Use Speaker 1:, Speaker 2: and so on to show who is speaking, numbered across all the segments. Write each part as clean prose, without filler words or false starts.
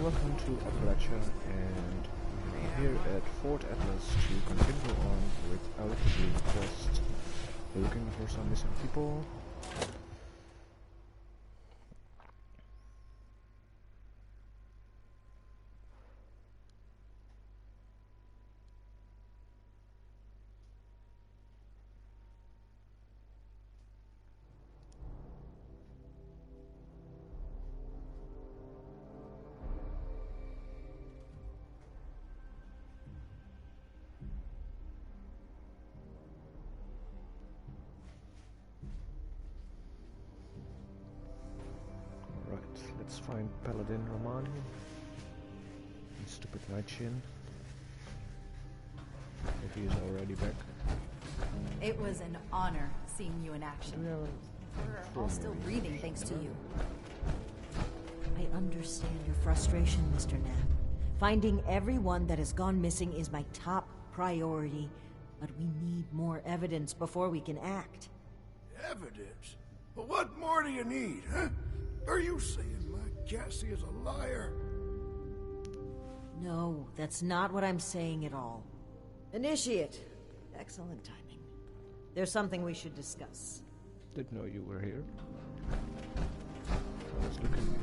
Speaker 1: welcome to Appalachia, and we're here at Fort Atlas to continue on with our blue quest. We're looking for some missing people. Let's find Paladin Romani. Stupid Nightchin. If he is already back.
Speaker 2: It was an honor seeing you in action. We're all still breathing thanks to you.
Speaker 3: I understand your frustration, Mr. Knapp. Finding everyone that has gone missing is my top priority, but we need more evidence before we can act.
Speaker 4: Evidence? Well, what more do you need, huh? Are you saying my Cassie is a liar?
Speaker 3: No, that's not what I'm saying at all. Initiate. Excellent timing. There's something we should discuss.
Speaker 1: Didn't know you were here. I was looking.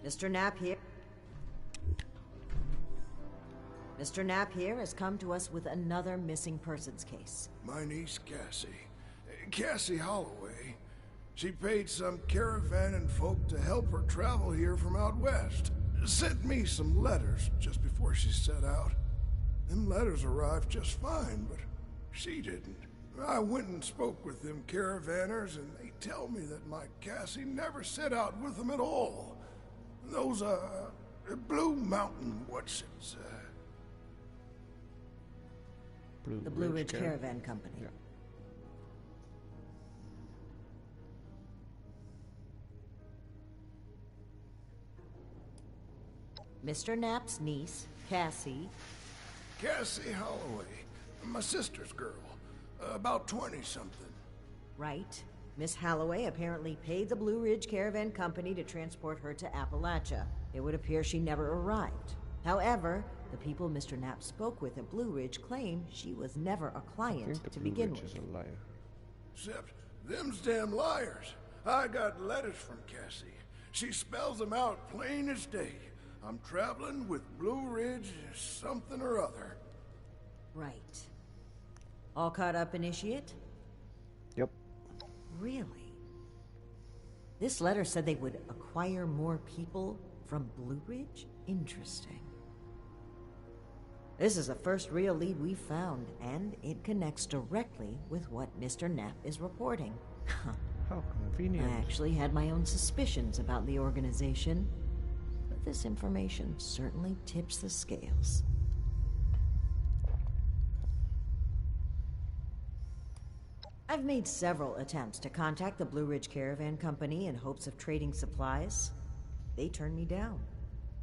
Speaker 3: Mr. Knapp here. Mr. Knapp here has come to us with another missing persons case.
Speaker 4: My niece Cassie. Cassie Holloway. She paid some caravanning folk to help her travel here from out west. Sent me some letters just before she set out. Them letters arrived just fine, but she didn't. I went and spoke with them caravanners, and they tell me that my Cassie never set out with them at all. Those, Blue Mountain,
Speaker 3: the Blue Ridge Caravan Company.
Speaker 1: Yeah.
Speaker 3: Mr. Knapp's niece, Cassie.
Speaker 4: Cassie Holloway, my sister's girl, about 20-something.
Speaker 3: Right. Miss Holloway apparently paid the Blue Ridge Caravan Company to transport her to Appalachia. It would appear she never arrived. However, the people Mr. Knapp spoke with at Blue Ridge claim she was never a client to begin with.
Speaker 1: Is a liar.
Speaker 4: Except them's damn liars. I got letters from Cassie. She spells them out plain as day. I'm traveling with Blue Ridge something or other.
Speaker 3: Right. All caught up, Initiate?
Speaker 1: Yep.
Speaker 3: Really? This letter said they would acquire more people from Blue Ridge? Interesting. This is the first real lead we've found, and it connects directly with what Mr. Knapp is reporting.
Speaker 1: How convenient.
Speaker 3: I actually had my own suspicions about the organization, but this information certainly tips the scales. I've made several attempts to contact the Blue Ridge Caravan Company in hopes of trading supplies. They turned me down.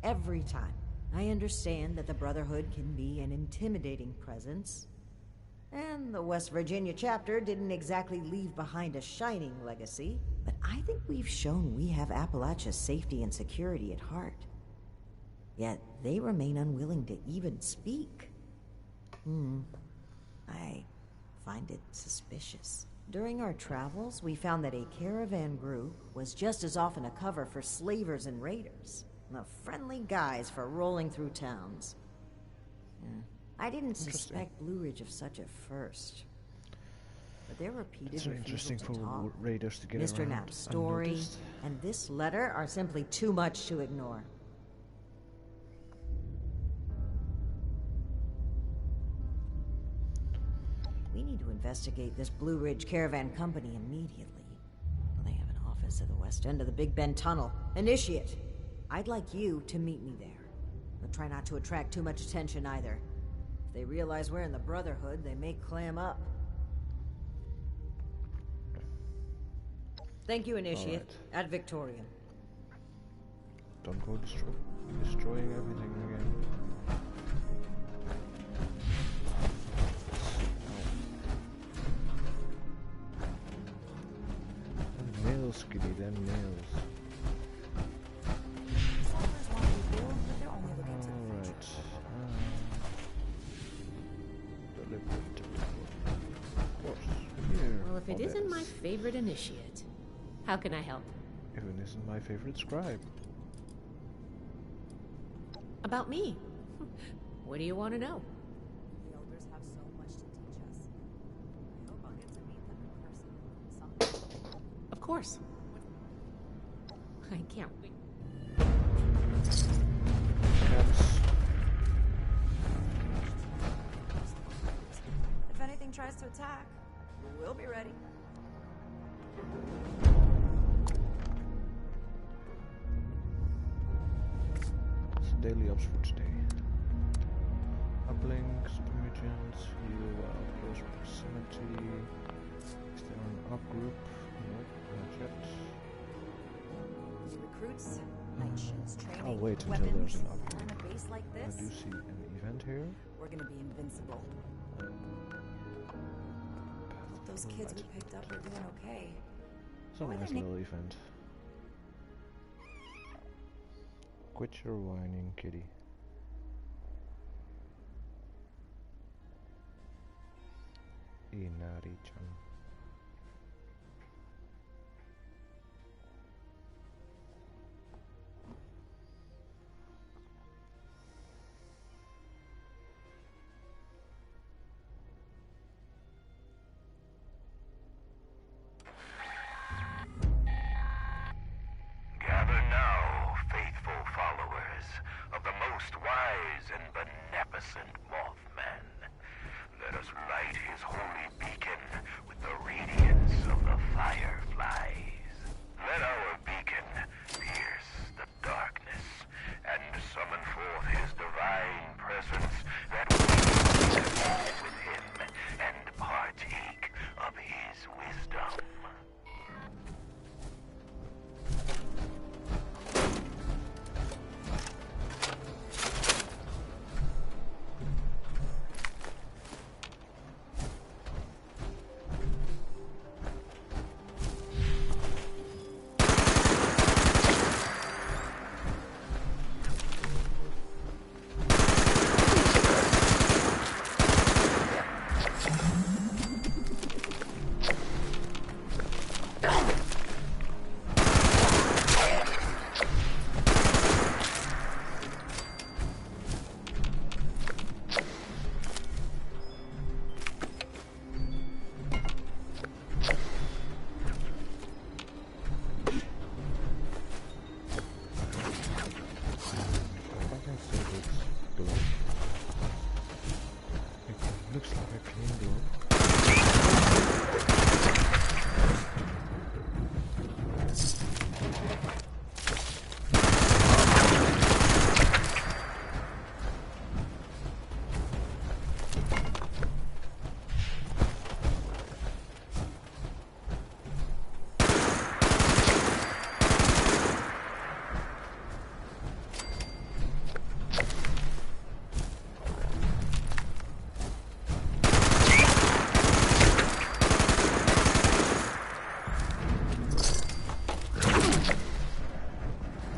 Speaker 3: Every time. I understand that the Brotherhood can be an intimidating presence, and the West Virginia chapter didn't exactly leave behind a shining legacy, but I think we've shown we have Appalachia's safety and security at heart. Yet they remain unwilling to even speak. I find it suspicious. During our travels, we found that a caravan group was just as often a cover for slavers and raiders. The friendly guys for rolling through towns. I didn't suspect Blue Ridge of such at first. But their repeated refusal to talk,
Speaker 1: raiders to get
Speaker 3: Mr.
Speaker 1: around
Speaker 3: Knapp's story,
Speaker 1: unnoticed.
Speaker 3: and this letter are simply too much to ignore. We need to investigate this Blue Ridge Caravan Company immediately. They have an office to the west end of the Big Bend Tunnel. Initiate. I'd like you to meet me there. But try not to attract too much attention either. If they realize we're in the Brotherhood, they may clam up. Thank you, Initiate.
Speaker 1: Right.
Speaker 3: At Victorium.
Speaker 1: Don't go destroying everything again. Nails, kitty, them nails. Alright. Of course. Here.
Speaker 5: Well, if it isn't my favorite initiate, how can I help?
Speaker 1: If it isn't my favorite scribe.
Speaker 5: About me. What do you want to know?
Speaker 2: The elders have so much to teach us. I hope I'll get to meet them in person someday.
Speaker 5: Of course. I can't wait.
Speaker 1: Cats.
Speaker 2: If anything tries to attack, we'll be ready.
Speaker 1: It's daily ups for today. Uplinks, permissions, heal while close proximity. Is there an up group? Nope, not yet.
Speaker 2: Recruits, night shifts, training,
Speaker 1: I'll wait until
Speaker 2: weapons.
Speaker 1: there's an up group.
Speaker 2: On a base like
Speaker 1: I
Speaker 2: this,
Speaker 1: do see an event here.
Speaker 2: we're gonna be invincible.
Speaker 1: Path
Speaker 2: Those
Speaker 1: to
Speaker 2: kids we
Speaker 1: light.
Speaker 2: picked up are doing okay.
Speaker 1: It's a
Speaker 2: What were
Speaker 1: nice
Speaker 2: their
Speaker 1: little event. Quit your whining, kitty. Inari-chan.
Speaker 6: Gather now, faithful followers of the most wise and beneficent Mothman. Let us light his holy beacon with the radiance of the fireflies. Let our beacon pierce the darkness and summon forth his divine presence that we may walk with him and partake of his wisdom.
Speaker 1: I can say it's glow. It looks like a clean glow.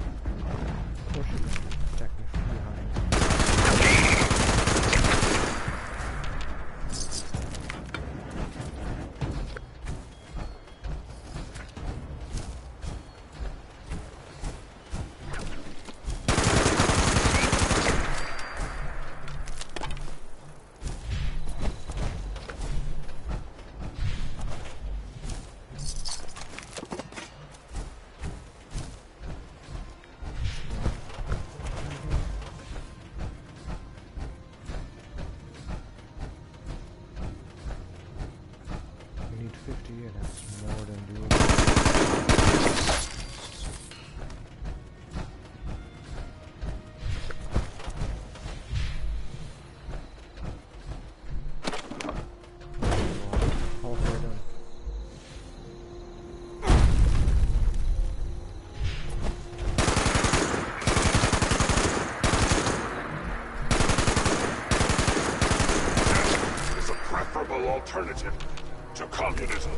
Speaker 1: Of course you can attack me from behind. We need 50 and that's more than doable.
Speaker 6: alternative to communism.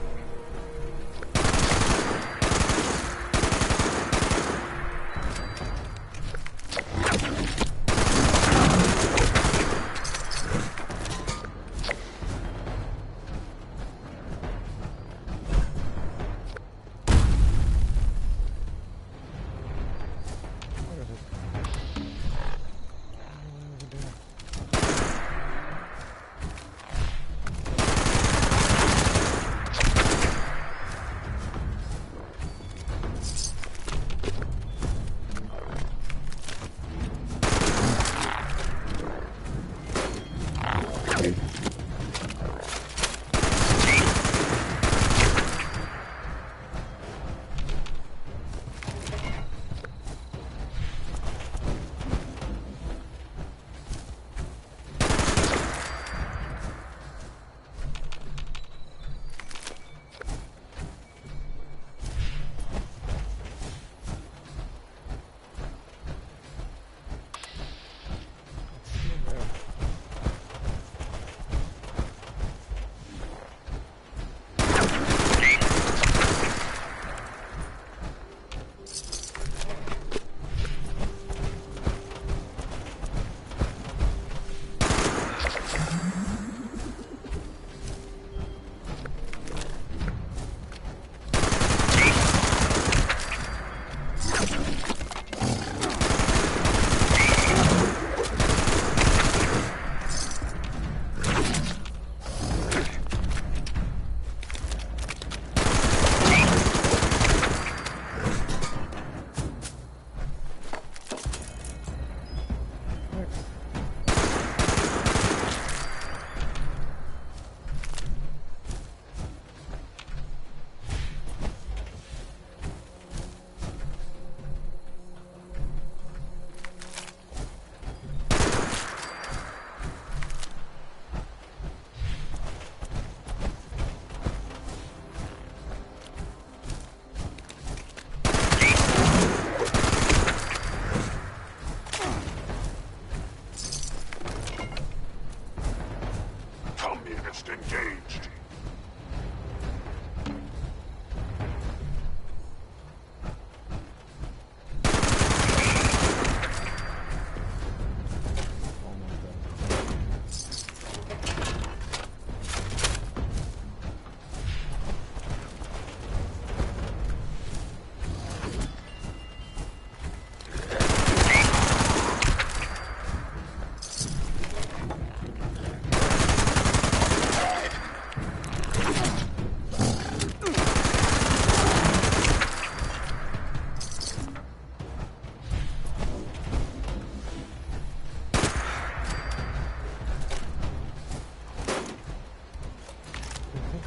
Speaker 6: Engaged.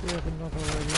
Speaker 1: We have another already.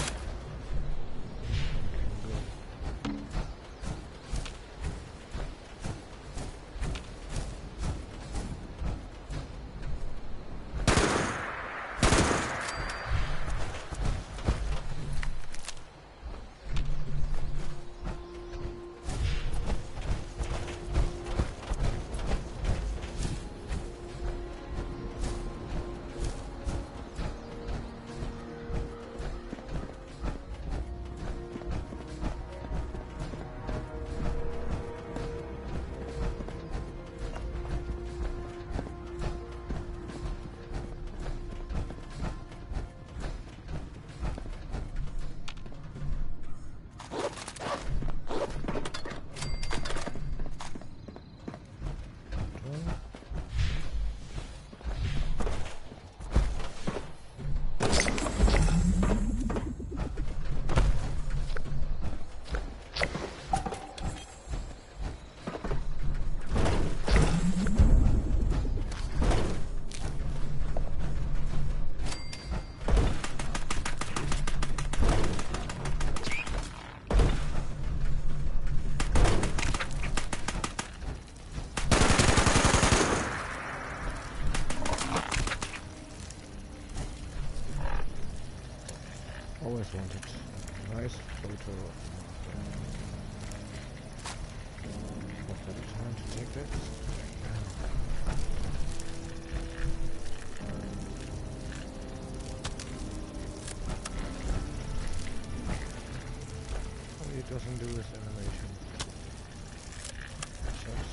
Speaker 1: Always wanted. Nice photo. Was that the time to take that? doesn't do this animation. Sucks.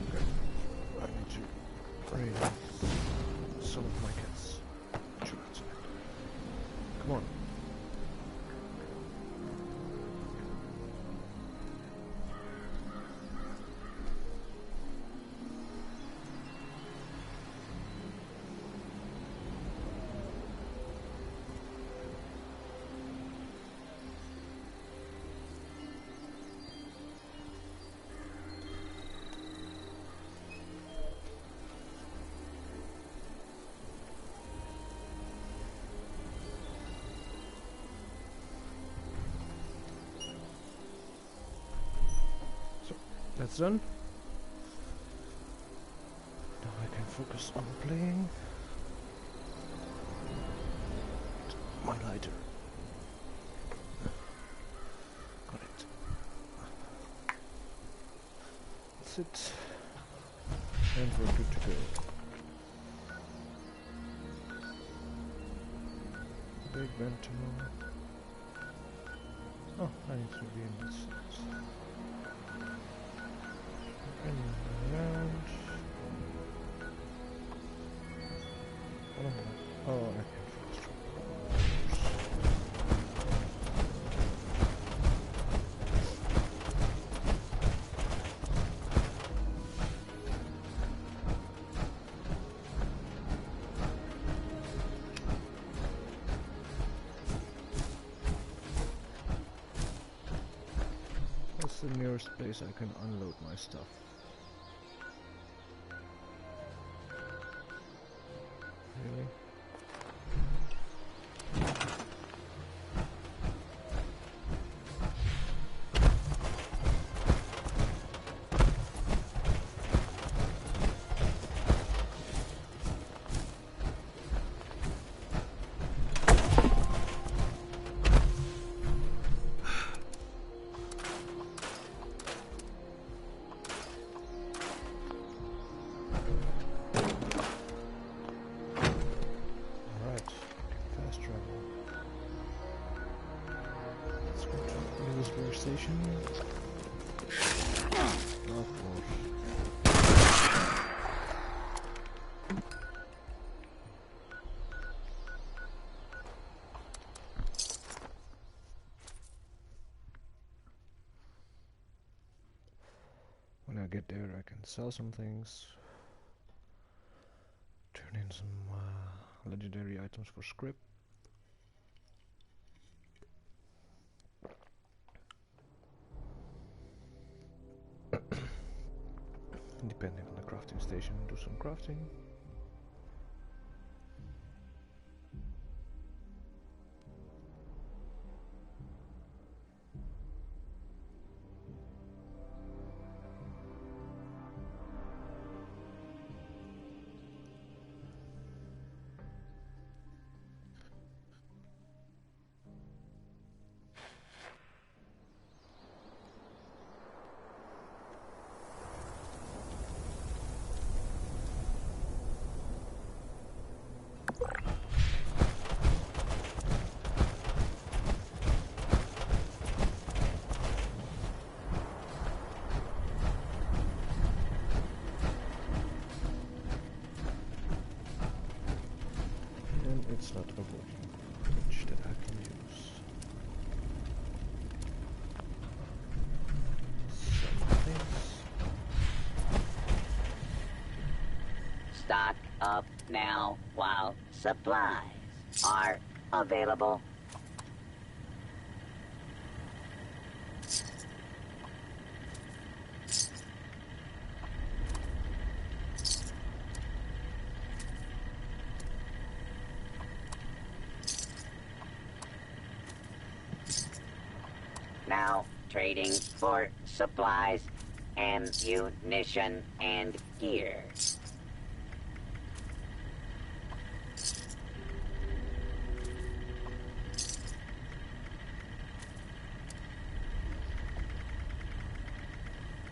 Speaker 1: Okay. I need to raise some of my cats. Shoot outside. Come on. That's done. Now I can focus on playing. My lighter. Got it. That's it. And we're good to go. Big ventimo. Oh, I need to be in this sense. Around. Oh, I can focus. What's the nearest place I can unload my stuff? Really? Station. Of course. When I get there, I can sell some things, turn in some legendary items for script. Depending on the crafting station, do some crafting. It's not a working bridge that I can use. Some things.
Speaker 7: Stock up now while supplies are available. Now trading for supplies, ammunition, and gear.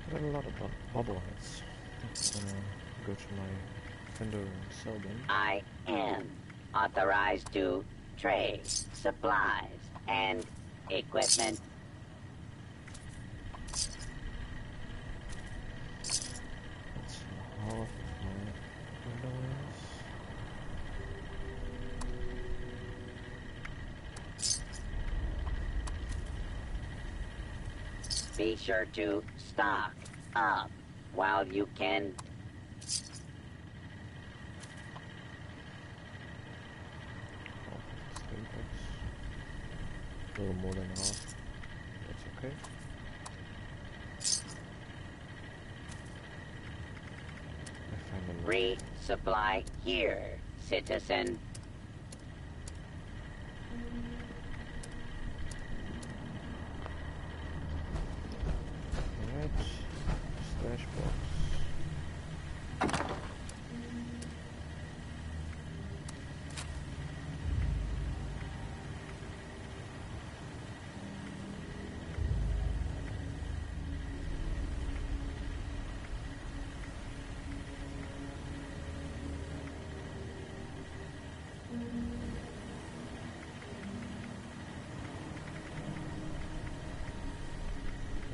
Speaker 1: I got a lot of bobbleheads. I'm gonna go to my vendor and sell them.
Speaker 7: I am authorized to trade supplies and equipment.
Speaker 1: That's half of my windows.
Speaker 7: Be sure to stock up while you can.
Speaker 1: A little more than half. That's okay. I found a
Speaker 7: Resupply here, citizen.
Speaker 1: Alright. Stash box.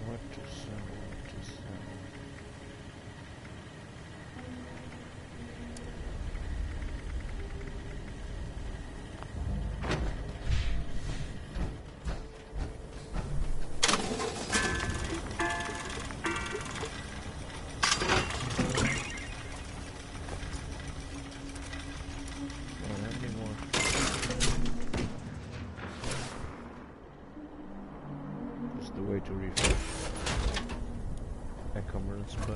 Speaker 1: What to sell, what to sell. Don't have any more. That's the way to refresh. Encumbrance spell.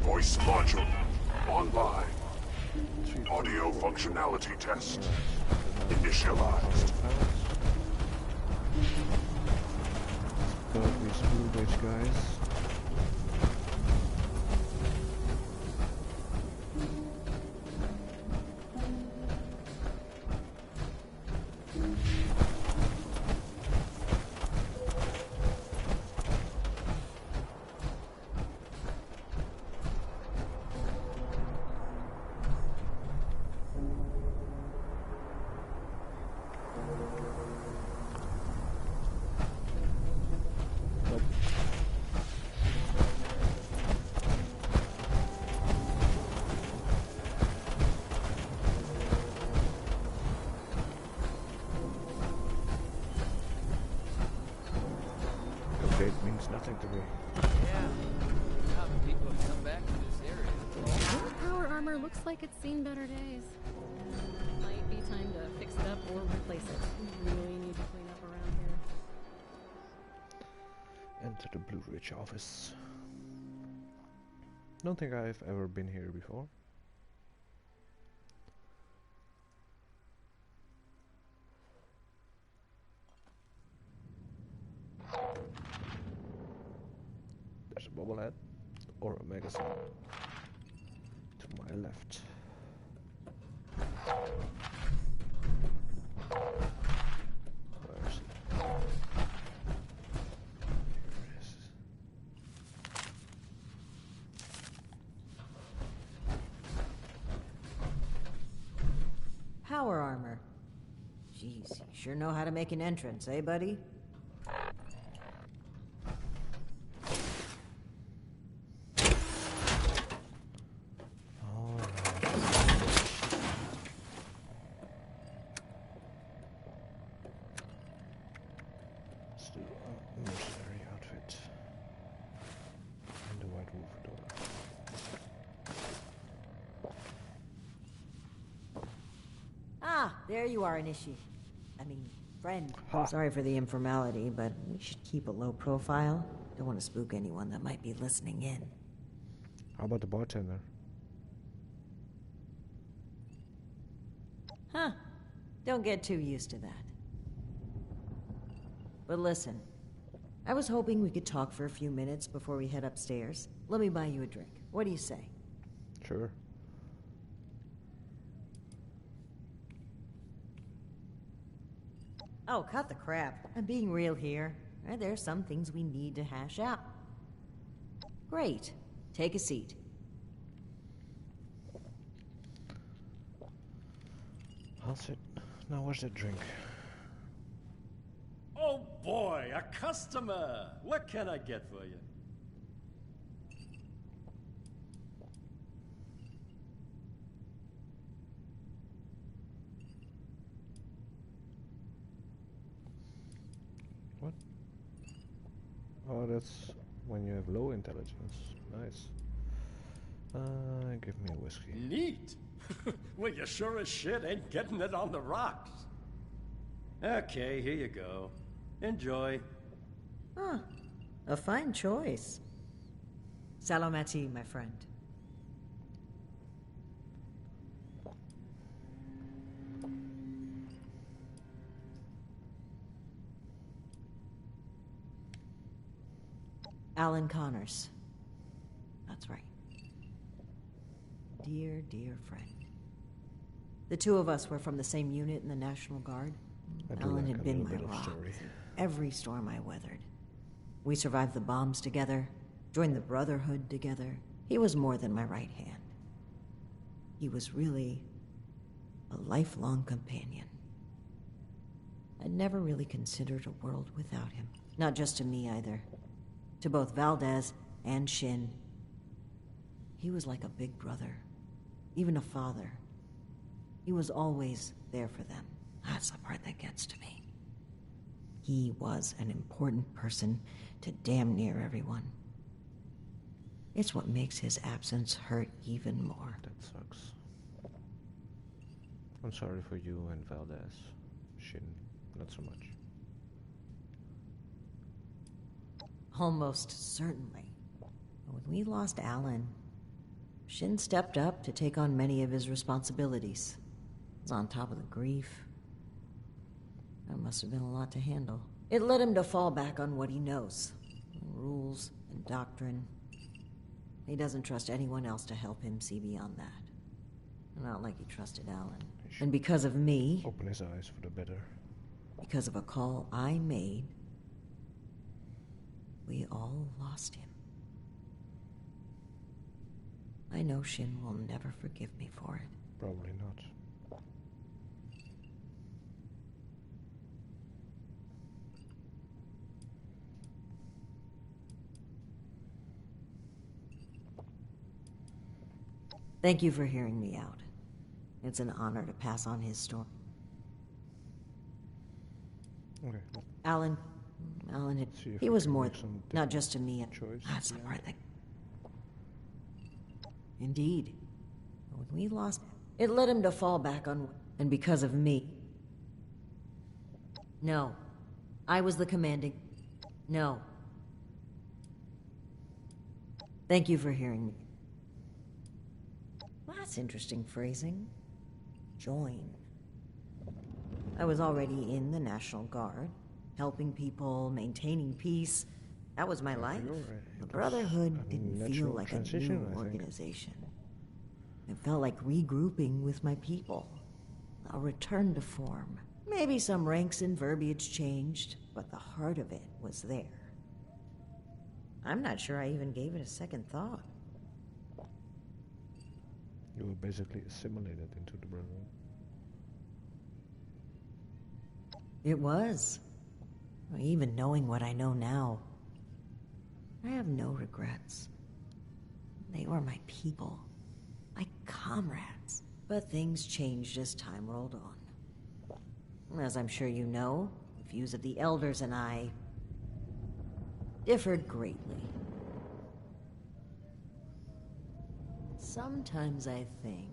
Speaker 8: Voice module online. Audio functionality test initialized.
Speaker 1: Got these blue ridge guys. Update means nothing to me.
Speaker 9: Yeah. Now the people have come back to this area.
Speaker 5: Your power armor looks like it's seen better days. Might be time to fix it up or replace it. We really need to clean up around here.
Speaker 1: Enter the Blue Ridge office. Don't think I've ever been here before. There's a bobblehead or a magazine to my left. Where is it? Here it is.
Speaker 3: Power armor. Jeez, you sure know how to make an entrance, eh, buddy?
Speaker 1: Let's do a mercenary outfit and the White Wolf door.
Speaker 3: Ah, there you are, Inishi. I mean, friend.
Speaker 1: Ha.
Speaker 3: Sorry for the informality, but we should keep a low profile. Don't want to spook anyone that might be listening in.
Speaker 1: How about the bartender?
Speaker 3: Huh. Don't get too used to that. But listen, I was hoping we could talk for a few minutes before we head upstairs. Let me buy you a drink. What do you say?
Speaker 1: Sure.
Speaker 3: Oh, cut the crap. I'm being real here. There are some things we need to hash out. Great. Take a seat.
Speaker 1: I'll sit. Now, where's the drink?
Speaker 10: Oh boy, a customer! What can I get for you?
Speaker 1: What? Oh, that's when you have low intelligence. Nice. Give me a whiskey.
Speaker 10: Neat! Well, you sure as shit ain't getting it on the rocks. Okay, here you go. Enjoy.
Speaker 3: Huh. A fine choice. Salomati, my friend. Alan Connors. That's right. Dear, dear friend. The two of us were from the same unit in the National Guard. Alan had been my rock through every storm I weathered. We survived the bombs together, joined the Brotherhood together. He was more than my right hand. He was really a lifelong companion. I'd never really considered a world without him. Not just to me either. To both Valdez and Shin. He was like a big brother, even a father. He was always there for them. That's the part that gets to me. He was an important person to damn near everyone. It's what makes his absence hurt even more.
Speaker 1: That sucks. I'm sorry for you and Valdez. Shin, not so much.
Speaker 3: Almost certainly. When we lost Alan, Shin stepped up to take on many of his responsibilities. Was on top of the grief. That must have been a lot to handle. It led him to fall back on what he knows. Rules and doctrine. He doesn't trust anyone else to help him see beyond that. Not like he trusted Alan. And because of me...
Speaker 1: Open his eyes for the better.
Speaker 3: Because of a call I made, we all lost him. I know Shin will never forgive me for it.
Speaker 1: Probably not.
Speaker 3: Thank you for hearing me out. It's an honor to pass on his story.
Speaker 1: Okay.
Speaker 3: Alan, he was more, not just to me. That's the part that... Indeed. When we lost, it led him to fall back on, and because of me. No. I was the commanding... No. Thank you for hearing me. Well, that's interesting phrasing. Join. I was already in the National Guard, helping people, maintaining peace. That was my life. The Brotherhood didn't feel like a new organization. It felt like regrouping with my people. A return to form. Maybe some ranks and verbiage changed, but the heart of it was there. I'm not sure I even gave it a second thought.
Speaker 1: You were basically assimilated into the Brotherhood.
Speaker 3: It was. Even knowing what I know now, I have no regrets. They were my people, my comrades. But things changed as time rolled on. As I'm sure you know, the views of the Elders and I differed greatly. Sometimes I think...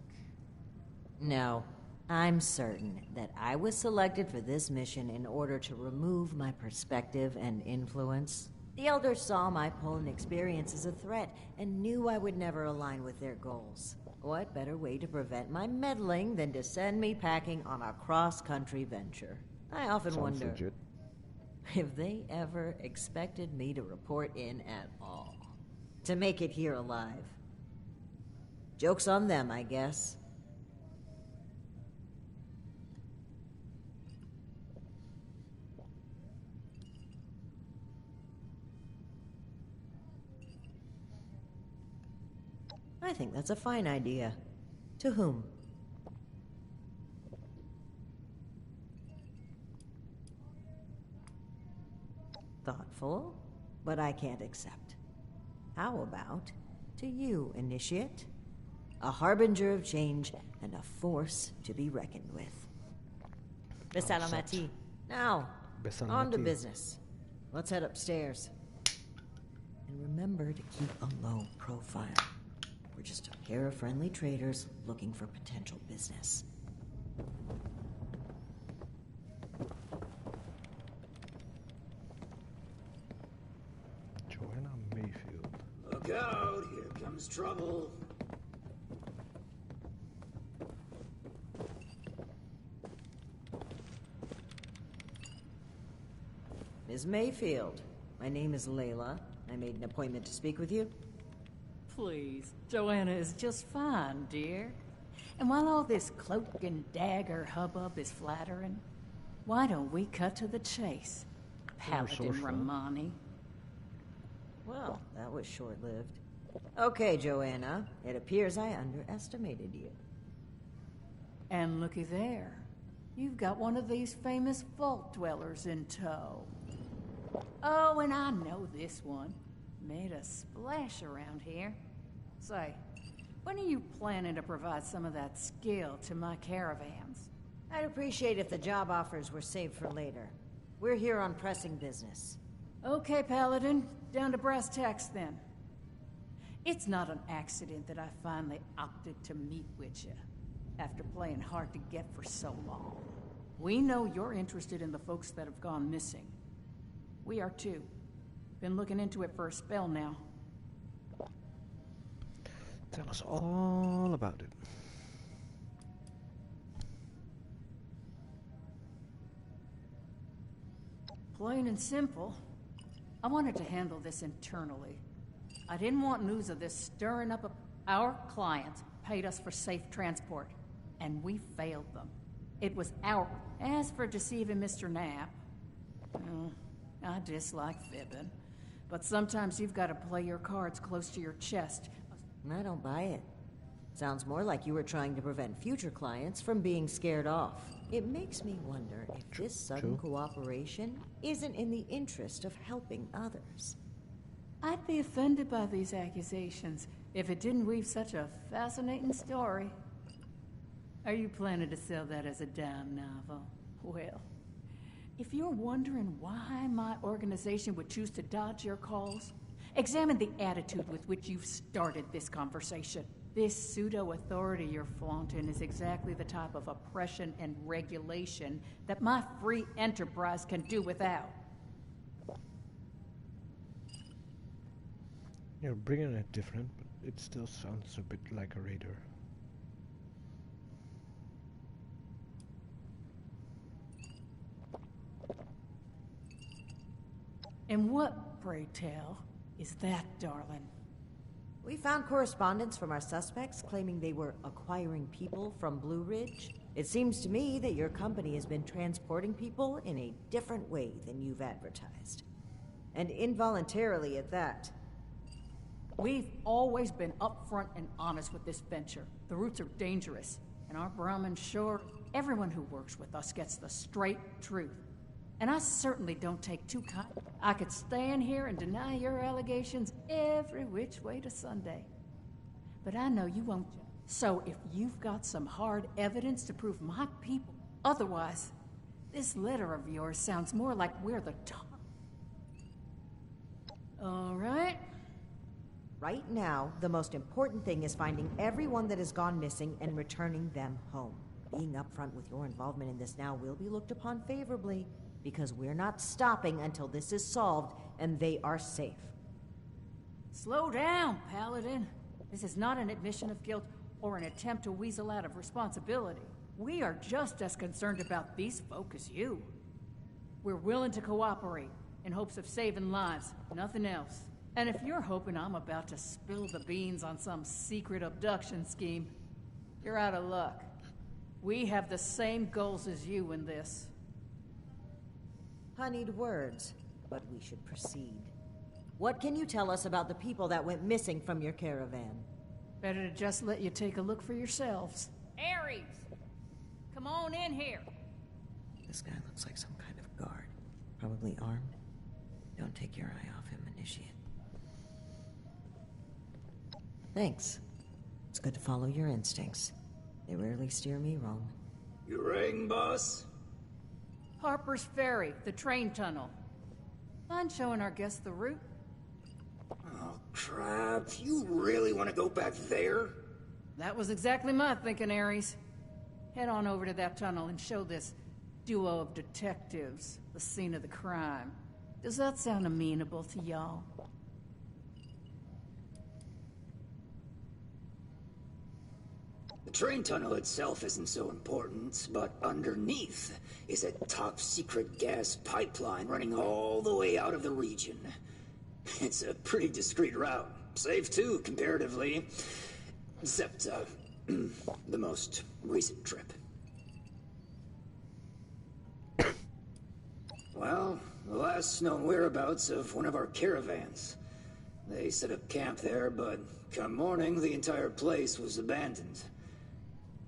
Speaker 3: No, I'm certain that I was selected for this mission in order to remove my perspective and influence. The Elders saw my Poland experience as a threat and knew I would never align with their goals. What better way to prevent my meddling than to send me packing on a cross-country venture? I often wonder
Speaker 1: legit.
Speaker 3: if they ever expected me to report in at all. To make it here alive. Joke's on them, I guess. I think that's a fine idea. To whom? Thoughtful, but I can't accept. How about to you, Initiate? A harbinger of change and a force to be reckoned with. Besalamati. Now, on to business. Let's head upstairs. And remember to keep a low profile. We're just a pair of friendly traders looking for potential business.
Speaker 1: Joanna Mayfield.
Speaker 11: Look out, here comes trouble.
Speaker 3: Ms. Mayfield, my name is Layla. I made an appointment to speak with you.
Speaker 12: Please, Joanna is just fine, dear. And while all this cloak and dagger hubbub is flattering, why don't we cut to the chase, Paladin Romani?
Speaker 3: Well, that was short-lived. Okay, Joanna. It appears I underestimated you.
Speaker 12: And looky there. You've got one of these famous vault dwellers in tow. Oh, and I know this one. Made a splash around here. Say, when are you planning to provide some of that skill to my caravans?
Speaker 3: I'd appreciate if the job offers were saved for later. We're here on pressing business.
Speaker 12: Okay, Paladin. Down to brass tacks, then. It's not an accident that I finally opted to meet with you, after playing hard to get for so long. We know you're interested in the folks that have gone missing. We are too. Been looking into it for a spell now.
Speaker 1: Tell us all about it.
Speaker 12: Plain and simple. I wanted to handle this internally. I didn't want news of this stirring up our clients paid us for safe transport, and we failed them. It was our... As for deceiving Mr. Knapp, I dislike fibbing, but sometimes you've got to play your cards close to your chest.
Speaker 3: I don't buy it. Sounds more like you were trying to prevent future clients from being scared off. It makes me wonder if this sudden cooperation isn't in the interest of helping others.
Speaker 12: I'd be offended by these accusations if it didn't weave such a fascinating story. Are you planning to sell that as a dime novel? Well, if you're wondering why my organization would choose to dodge your calls, examine the attitude with which you've started this conversation. This pseudo-authority you're flaunting is exactly the type of oppression and regulation that my free enterprise can do without.
Speaker 1: You're bringing it different, but it still sounds a bit like a raider.
Speaker 12: And what, pray tell, is that, darling?
Speaker 3: We found correspondence from our suspects claiming they were acquiring people from Blue Ridge. It seems to me that your company has been transporting people in a different way than you've advertised. And involuntarily at that.
Speaker 12: We've always been upfront and honest with this venture. The routes are dangerous, and our Brahmin sure everyone who works with us gets the straight truth. And I certainly don't take too kind. I could stand here and deny your allegations every which way to Sunday. But I know you won't. So if you've got some hard evidence to prove my people, otherwise, this letter of yours sounds more like we're the top. All right.
Speaker 3: Right now, the most important thing is finding everyone that has gone missing and returning them home. Being upfront with your involvement in this now will be looked upon favorably, because we're not stopping until this is solved and they are safe.
Speaker 12: Slow down, Paladin. This is not an admission of guilt or an attempt to weasel out of responsibility. We are just as concerned about these folk as you. We're willing to cooperate in hopes of saving lives, nothing else. And if you're hoping I'm about to spill the beans on some secret abduction scheme, you're out of luck. We have the same goals as you in this.
Speaker 3: Honeyed words, but we should proceed. What can you tell us about the people that went missing from your caravan?
Speaker 12: Better to just let you take a look for yourselves. Ares! Come on in here!
Speaker 3: This guy looks like some kind of guard. Probably armed. Don't take your eye off him, Initiate. Thanks. It's good to follow your instincts. They rarely steer me wrong.
Speaker 11: You rang, boss?
Speaker 12: Harper's Ferry, the train tunnel. Mind showing our guests the route?
Speaker 11: Oh, crap. You really want to go back there?
Speaker 12: That was exactly my thinking, Ares. Head on over to that tunnel and show this duo of detectives the scene of the crime. Does that sound amenable to y'all?
Speaker 11: The train tunnel itself isn't so important, but underneath is a top-secret gas pipeline running all the way out of the region. It's a pretty discreet route. Safe, too, comparatively. Except, the most recent trip. Well, the last known whereabouts of one of our caravans. They set up camp there, but come morning, the entire place was abandoned.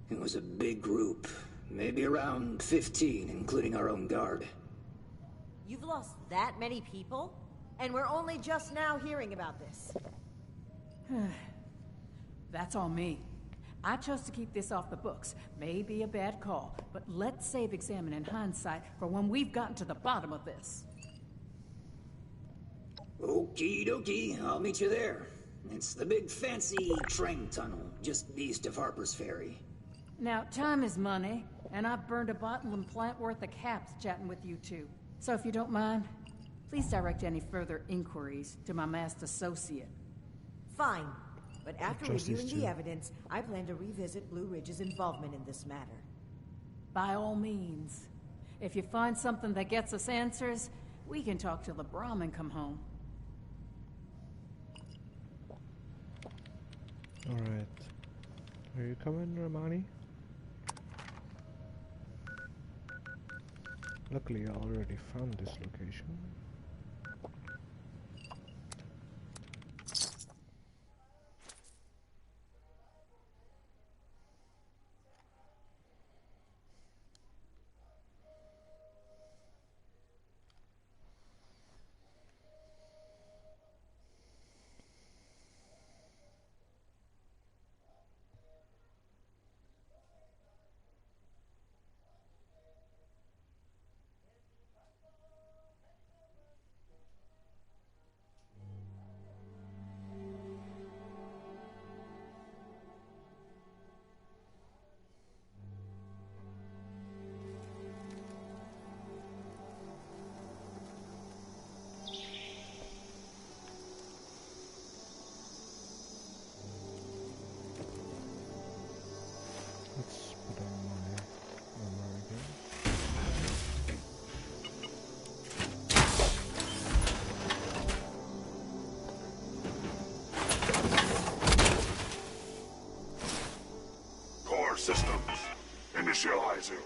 Speaker 11: It was a big group, maybe around 15, including our own guard.
Speaker 3: You've lost that many people? And we're only just now hearing about this.
Speaker 12: That's on me. I chose to keep this off the books. May be a bad call, but let's save examining hindsight for when we've gotten to the bottom of this.
Speaker 11: Okie dokie, I'll meet you there. It's the big fancy train tunnel, just east of Harper's Ferry.
Speaker 12: Now, time is money, and I've burned a bottle and plant worth of caps chatting with you two. So if you don't mind, please direct any further inquiries to my masked associate.
Speaker 3: Fine. But after
Speaker 1: Just
Speaker 3: reviewing
Speaker 1: these
Speaker 3: the
Speaker 1: two.
Speaker 3: evidence, I plan to revisit Blue Ridge's involvement in this matter.
Speaker 12: By all means. If you find something that gets us answers, we can talk till the Brahmin come home.
Speaker 1: Alright. Are you coming, Ramani? Luckily, I already found this location. Let's put on my armor again.
Speaker 8: Core systems. Initializing.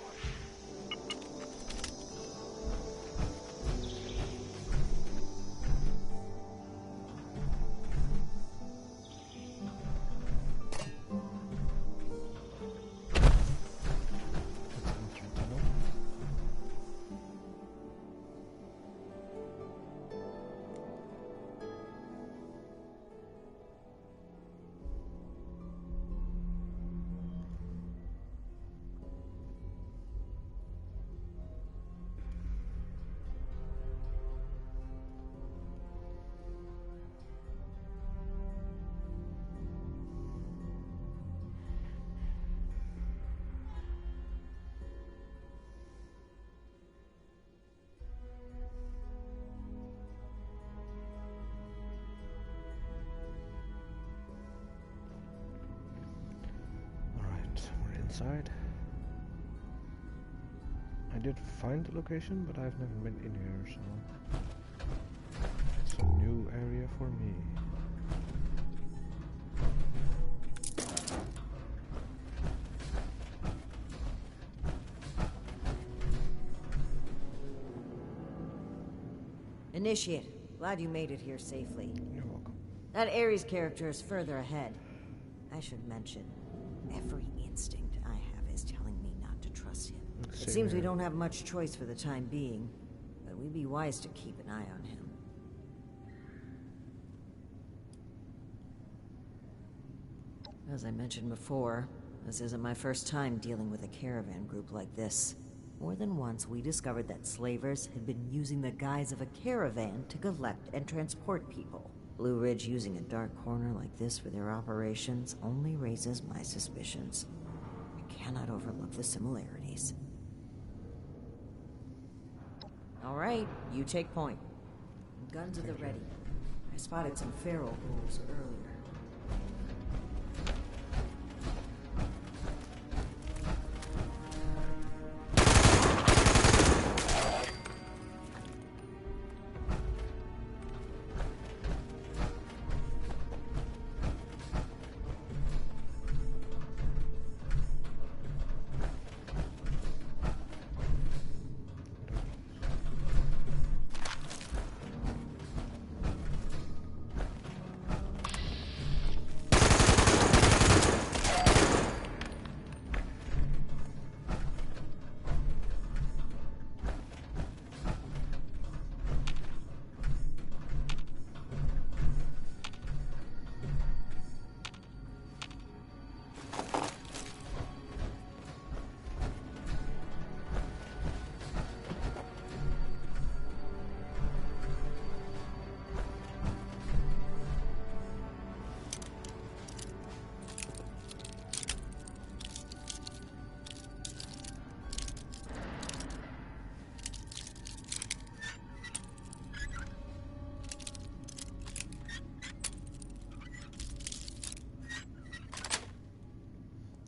Speaker 8: Inside. I did find the location, but I've never been in here, so it's a new area for me.
Speaker 3: Initiate, glad you made it here safely.
Speaker 1: You're welcome.
Speaker 3: That Ares character is further ahead. I should mention, every instinct I have is telling me not to trust him.
Speaker 8: Same
Speaker 3: It seems we
Speaker 8: here.
Speaker 3: don't have much choice for the time being, but we'd be wise to keep an eye on him. As I mentioned before, this isn't my first time dealing with a caravan group like this. More than once, we discovered that slavers had been using the guise of a caravan to collect and transport people. Blue Ridge using a dark corner like this for their operations only raises my suspicions. I cannot overlook the similarities. All right, you take point. Guns at the ready. I spotted some feral ghouls earlier.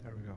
Speaker 8: There we go.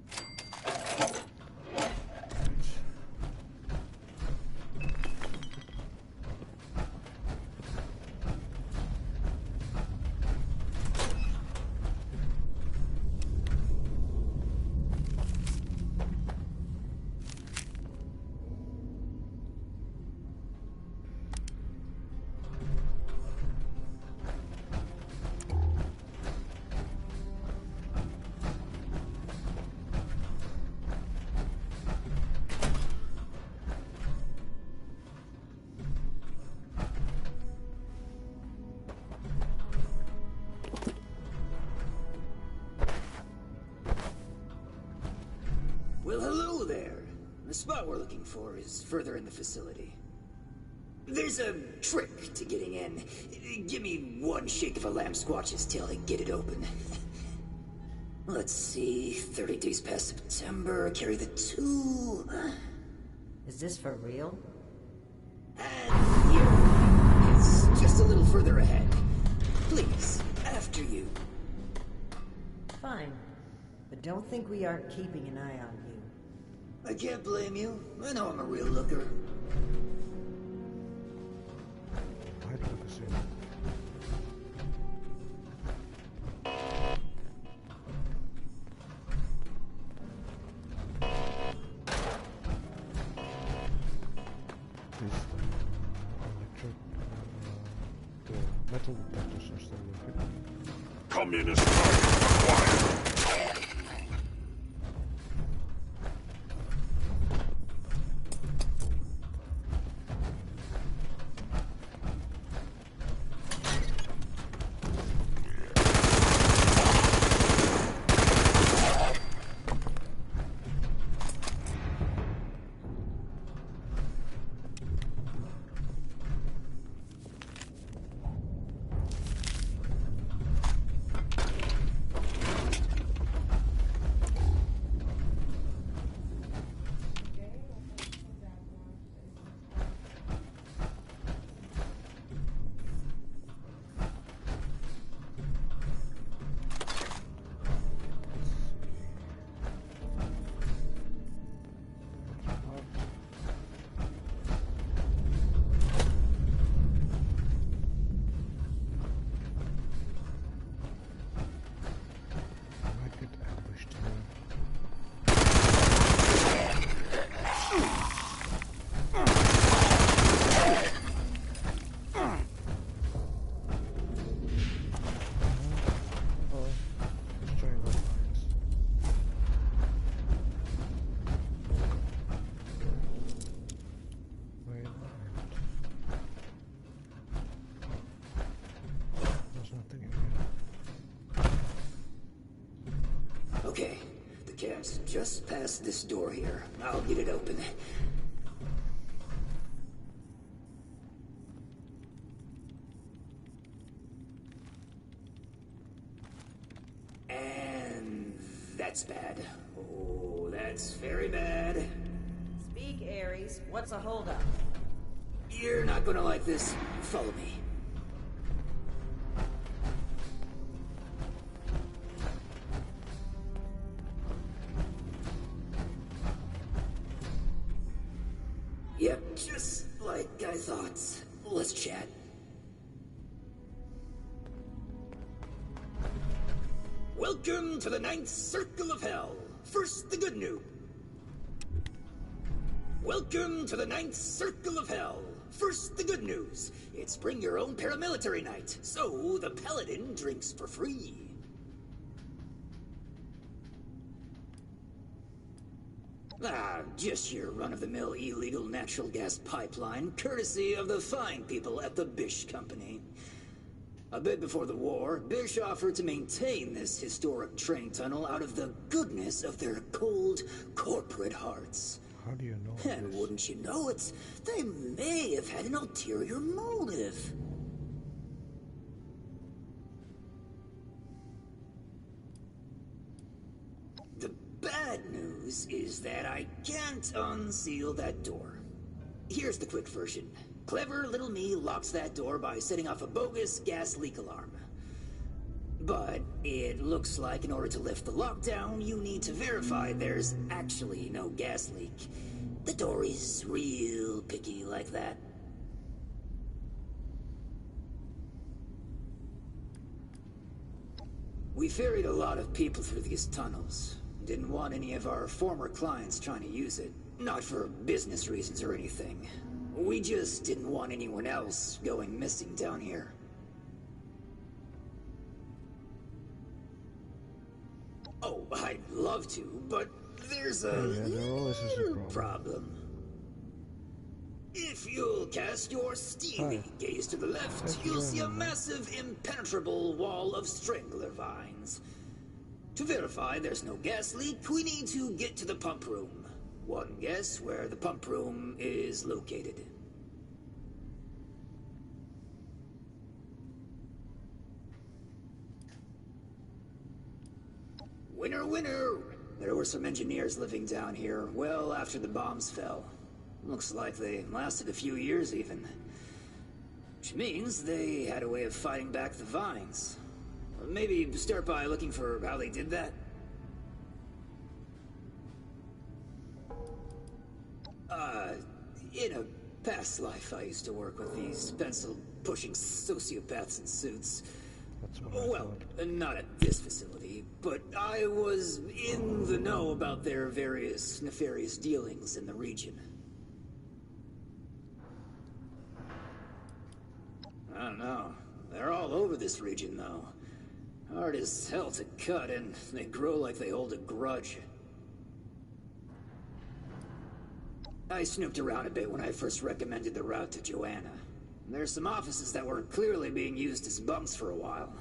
Speaker 11: Well, hello there. The spot we're looking for is further in the facility. There's a trick to getting in. Give me one shake of a lamb squatch's tail to get it open. Let's see, 30 days past September, carry the 2.
Speaker 3: Is this for real?
Speaker 11: And here, it's just a little further ahead. Please, after you.
Speaker 3: Fine. But don't think we aren't keeping an eye on you.
Speaker 11: I can't blame you. I know I'm a real looker.
Speaker 8: I'd look a scene.
Speaker 1: The metal detectors are still working.
Speaker 6: Communist target acquired.
Speaker 11: vents just past this door here. I'll get it open. And that's bad. Oh, that's very bad.
Speaker 3: Speak, Ares. What's a holdup?
Speaker 11: You're not gonna like this. Follow me. Yep, just like I thought. Let's chat. Welcome to the 9th Circle of Hell. First, the good news. Welcome to the 9th Circle of Hell. First, the good news. It's bring your own paramilitary night, so the paladin drinks for free. Just your run-of-the-mill illegal natural gas pipeline, courtesy of the fine people at the Bish Company. A bit before the war, Bish offered to maintain this historic train tunnel out of the goodness of their cold, corporate hearts.
Speaker 8: How do you know
Speaker 11: And
Speaker 8: this?
Speaker 11: wouldn't you know it, they may have had an ulterior motive. The bad news is that I can't unseal that door. Here's the quick version. Clever little me locks that door by setting off a bogus gas leak alarm. But it looks like in order to lift the lockdown, you need to verify there's actually no gas leak. The door is real picky like that. We ferried a lot of people through these tunnels. Didn't want any of our former clients trying to use it. Not for business reasons or anything. We just didn't want anyone else going missing down here. Oh, I'd love to, but there's a little problem. If you'll cast your steely gaze to the left, you'll see a massive, impenetrable wall of strangler vines. To verify there's no gas leak, we need to get to the pump room. One guess where the pump room is located. Winner, winner! There were some engineers living down here well after the bombs fell. Looks like they lasted a few years even. Which means they had a way of fighting back the vines. Maybe start by looking for how they did that. In a past life, I used to work with these pencil-pushing sociopaths in suits. Well, not at this facility, but I was in the know about their various nefarious dealings in the region. I don't know. They're all over this region, though. Hard as hell to cut, and they grow like they hold a grudge. I snooped around a bit when I first recommended the route to Joanna. There's some offices that were clearly being used as bunks for a while.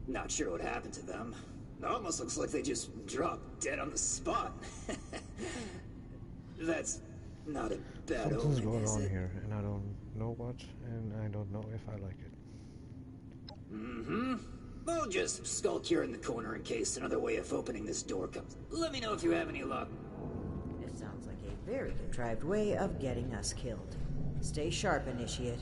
Speaker 11: Not sure what happened to them. It almost looks like they just dropped dead on the spot. That's not a bad
Speaker 8: Something's
Speaker 11: omen,
Speaker 8: going
Speaker 11: is
Speaker 8: on
Speaker 11: it?
Speaker 8: here, and I don't know what, and I don't know if I like it.
Speaker 11: Mm-hmm. We'll just skulk here in the corner in case another way of opening this door comes. Let me know if you have any luck.
Speaker 3: This sounds like a very contrived way of getting us killed. Stay sharp, Initiate.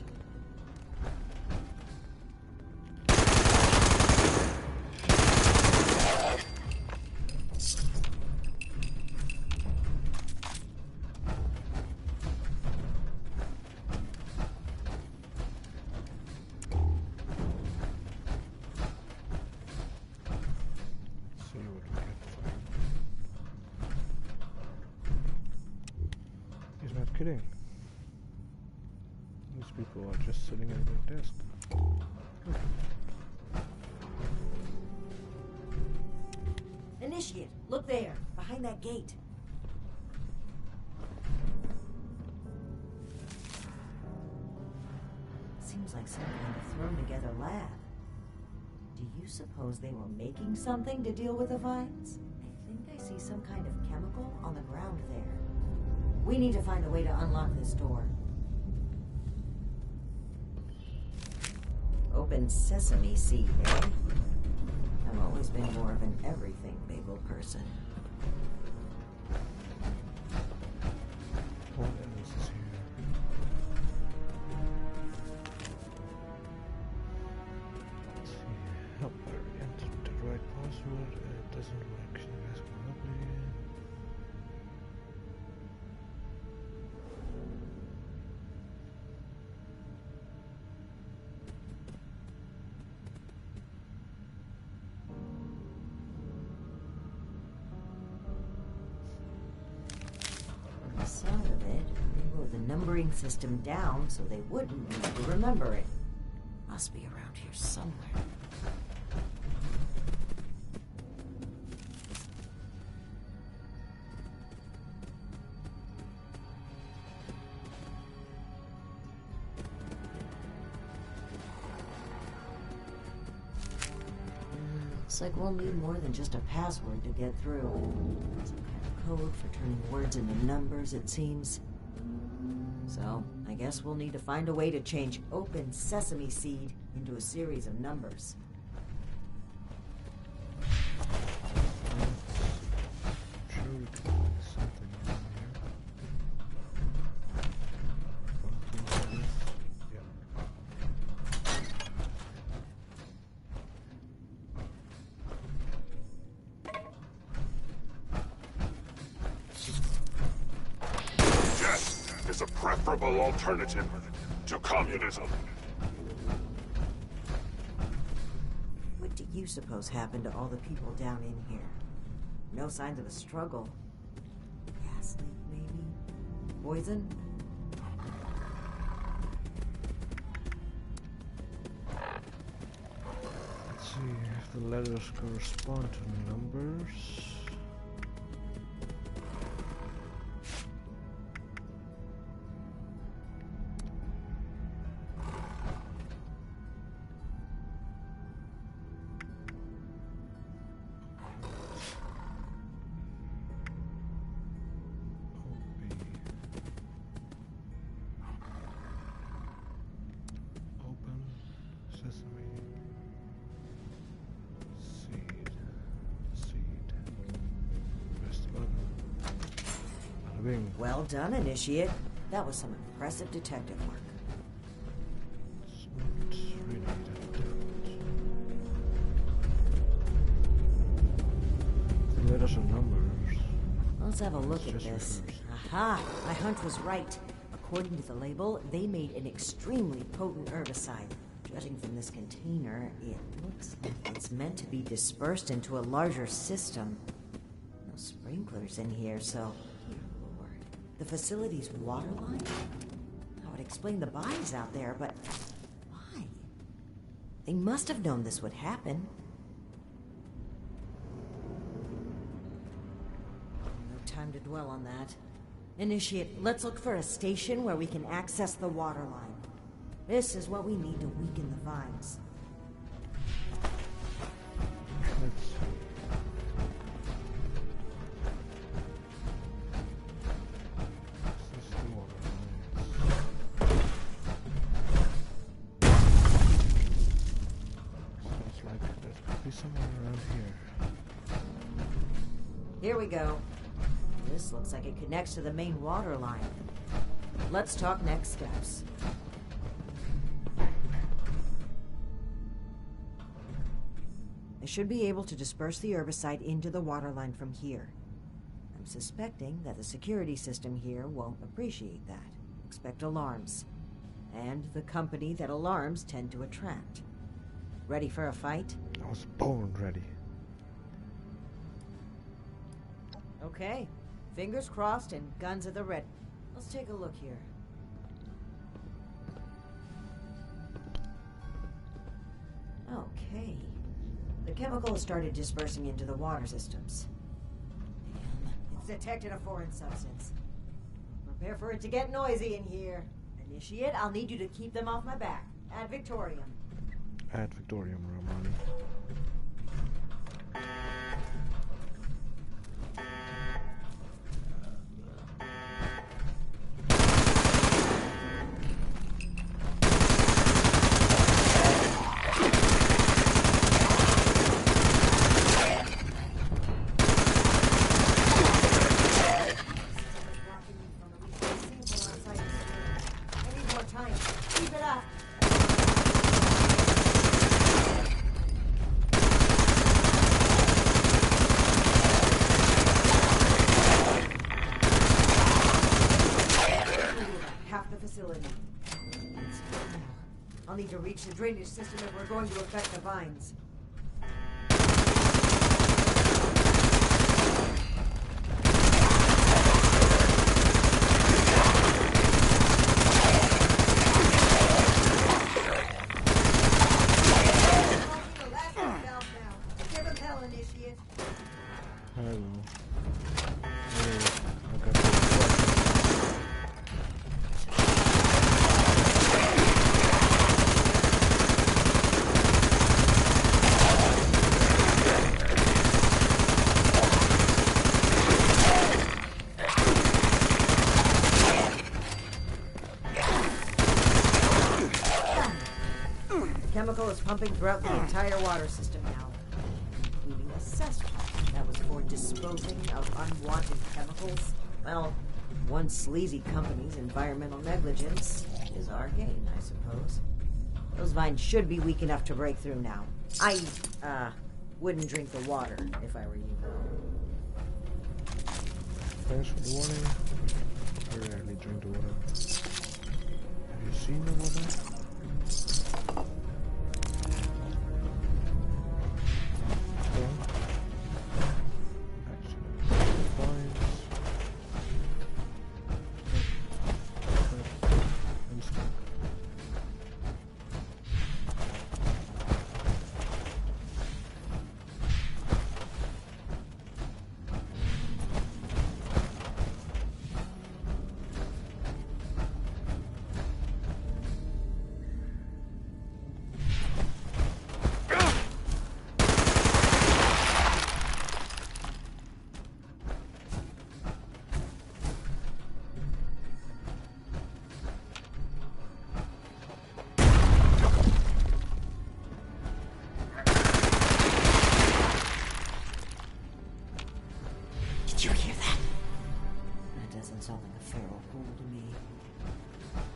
Speaker 8: He's not kidding. These people are just sitting at their desk.
Speaker 3: Initiate, look there, behind that gate. Seems like some kind of thrown-together lab. Do you suppose they were making something to deal with the vines? I think I see some kind of chemical on the ground there. We need to find a way to unlock this door. Open sesame seed, eh? I've always been more of an everything bagel person.
Speaker 8: What else is here? Let's see. Help, I entered the right password. It doesn't work. You guys can help me.
Speaker 3: From the sound of it, they wrote the numbering system down so they wouldn't need to remember it. Must be around here somewhere. Looks like we'll need more than just a password to get through. Some kind of code for turning words into numbers, it seems. So, I guess we'll need to find a way to change open sesame seed into a series of numbers.
Speaker 8: Sure we can find something in here. Yeah.
Speaker 6: Death is a preferable alternative to communism.
Speaker 3: What do you suppose happened to all the people down in here? No signs of a struggle. Gas leak, maybe? Poison?
Speaker 8: Let's see if the letters correspond to numbers. Open sesame seed. Press the button. Bada bing.
Speaker 3: Well done, Initiate. That was some impressive detective work.
Speaker 8: Smart related doubt. The letters are numbers.
Speaker 3: Let's have a look at
Speaker 8: Just
Speaker 3: this.
Speaker 8: rehearse.
Speaker 3: Aha! My hunch was right. According to the label, they made an extremely potent herbicide. Judging from this container, it looks like it's meant to be dispersed into a larger system. No sprinklers in here, so... Dear Lord. The facility's water line? I would explain the bodies out there, but... why? They must have known this would happen. No time to dwell on that. Initiate, let's look for a station where we can access the water line. This is what we need to weaken the vines.
Speaker 8: Let's see. This is the water lines. Sounds like there could be somewhere around here.
Speaker 3: Here we go. This looks like it connects to the main water line. Let's talk next steps. I should be able to disperse the herbicide into the water line from here. I'm suspecting that the security system here won't appreciate that. Expect alarms. And the company that alarms tend to attract. Ready for a fight?
Speaker 8: I was born ready.
Speaker 3: Okay. Fingers crossed and guns at the ready. Let's take a look here. Okay. The chemical has started dispersing into the water systems. Damn. It's detected a foreign substance. Prepare for it to get noisy in here. Initiate, I'll need you to keep them off my back. Ad Victorium.
Speaker 8: Ad Victorium, Romani.
Speaker 3: behind. Keep it up. Half the facility. I'll need to reach the drainage system if we're going to affect the vines. Chemical is pumping throughout the entire water system now, including a cesspool that was for disposing of unwanted chemicals. Well, one sleazy company's environmental negligence is our gain, I suppose. Those vines should be weak enough to break through now. I, wouldn't drink the water if I were you, though.
Speaker 8: Thanks for the warning. I rarely drink the water. Have you seen the water?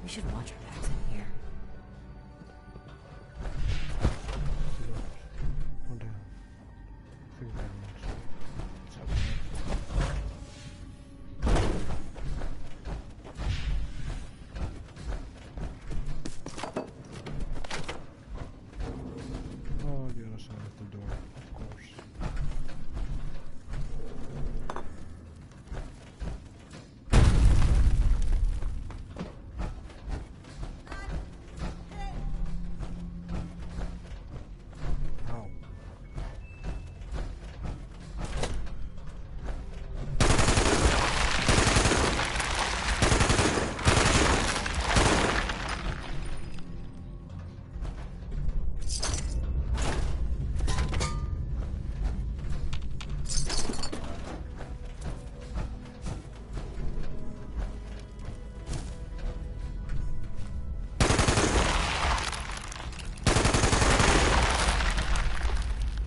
Speaker 3: We should watch our backs in here.
Speaker 8: One down. Three down. It's up. Oh, the other side of the door, of course.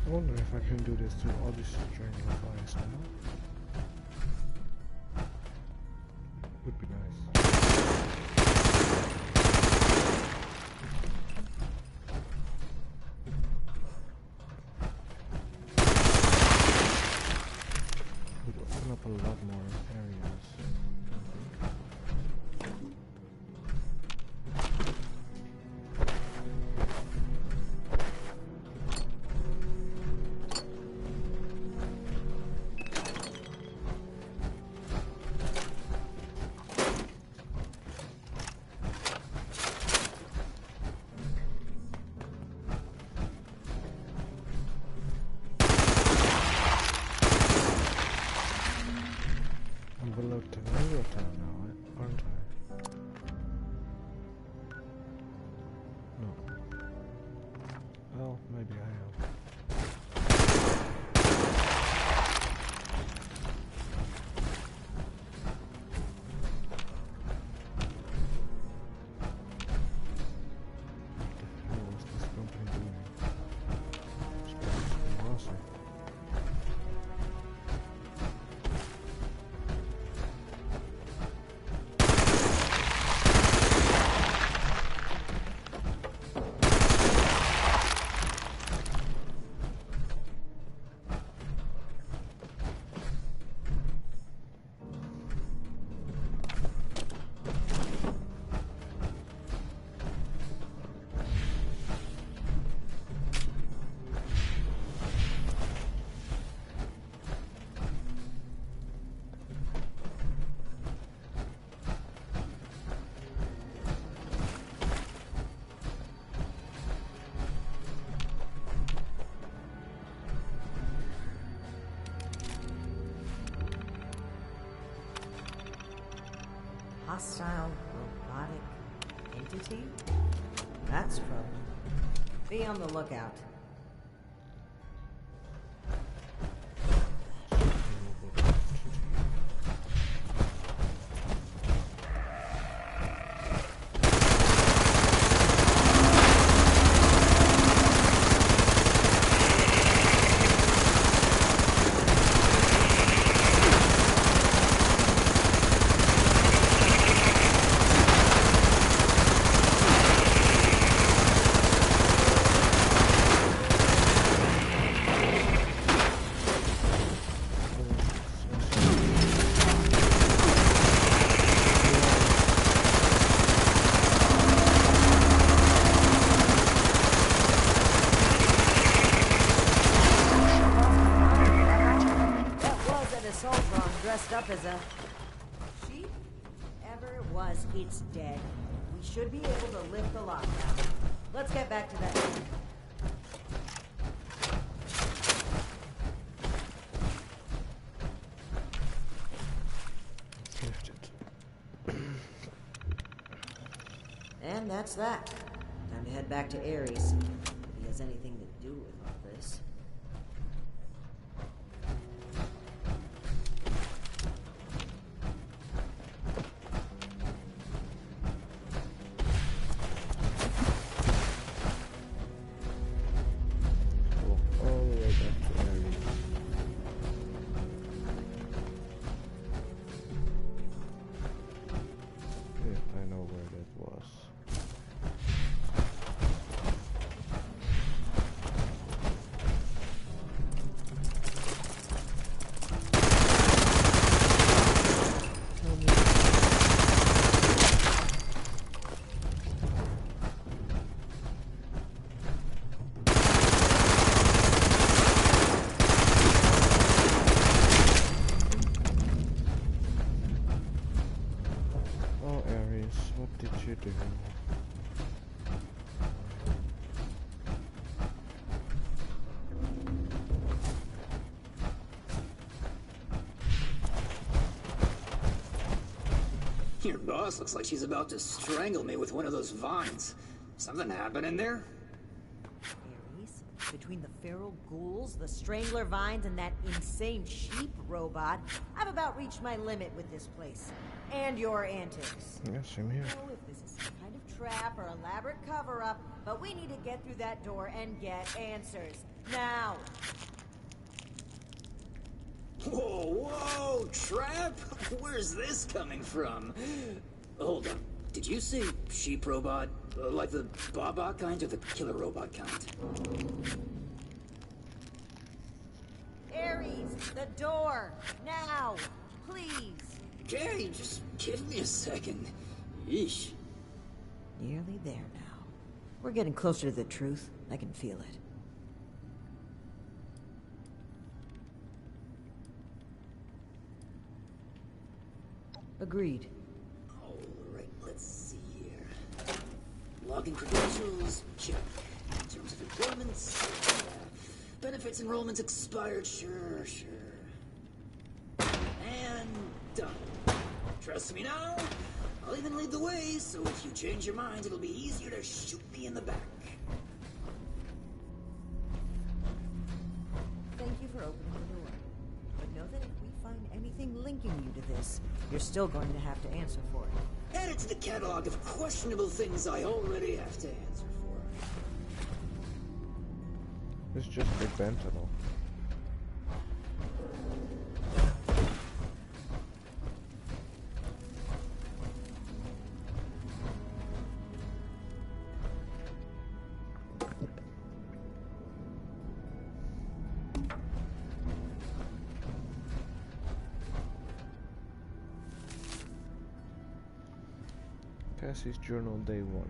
Speaker 8: I wonder if I can do this through all these strange vines now. Would be nice. Would open up a lot more areas.
Speaker 3: hostile robotic entity? That's trouble. Be on the lookout. Dressed up as a sheep? Ever it was, it's dead. We should be able to lift the lock now. Let's get back to that.
Speaker 8: Lift it.
Speaker 3: And that's that. Time to head back to Ares. If he has anything to do with all this.
Speaker 8: What did you do?
Speaker 11: Your boss looks like she's about to strangle me with one of those vines. Something happening there?
Speaker 3: Ares? Between the feral ghouls, the strangler vines, and that insane sheep robot, I've about reached my limit with this place. And your antics.
Speaker 8: Yeah, same here.
Speaker 3: I don't know if this is some kind of trap or elaborate cover-up, but we need to get through that door and get answers. Now!
Speaker 11: Whoa, whoa, trap? Where's this coming from? Hold on. Did you say sheep robot? Like the Baba kind or the killer robot kind?
Speaker 3: Ares, the door! Now! Please!
Speaker 11: Okay, just give me a second. Yeesh.
Speaker 3: Nearly there now. We're getting closer to the truth. I can feel it. Agreed.
Speaker 11: Alright, let's see here. Login credentials, check. Terms of employment, benefits enrollments expired, sure. And done. Trust me now? I'll even lead the way, so if you change your mind, it'll be easier to shoot me in the back.
Speaker 3: Thank you for opening the door. But know that if we find anything linking you to this, you're still going to have to answer for it.
Speaker 11: Add it to the catalog of questionable things I already have to answer for.
Speaker 8: It's just Big Ben tunnel. Cassie's journal, day 1.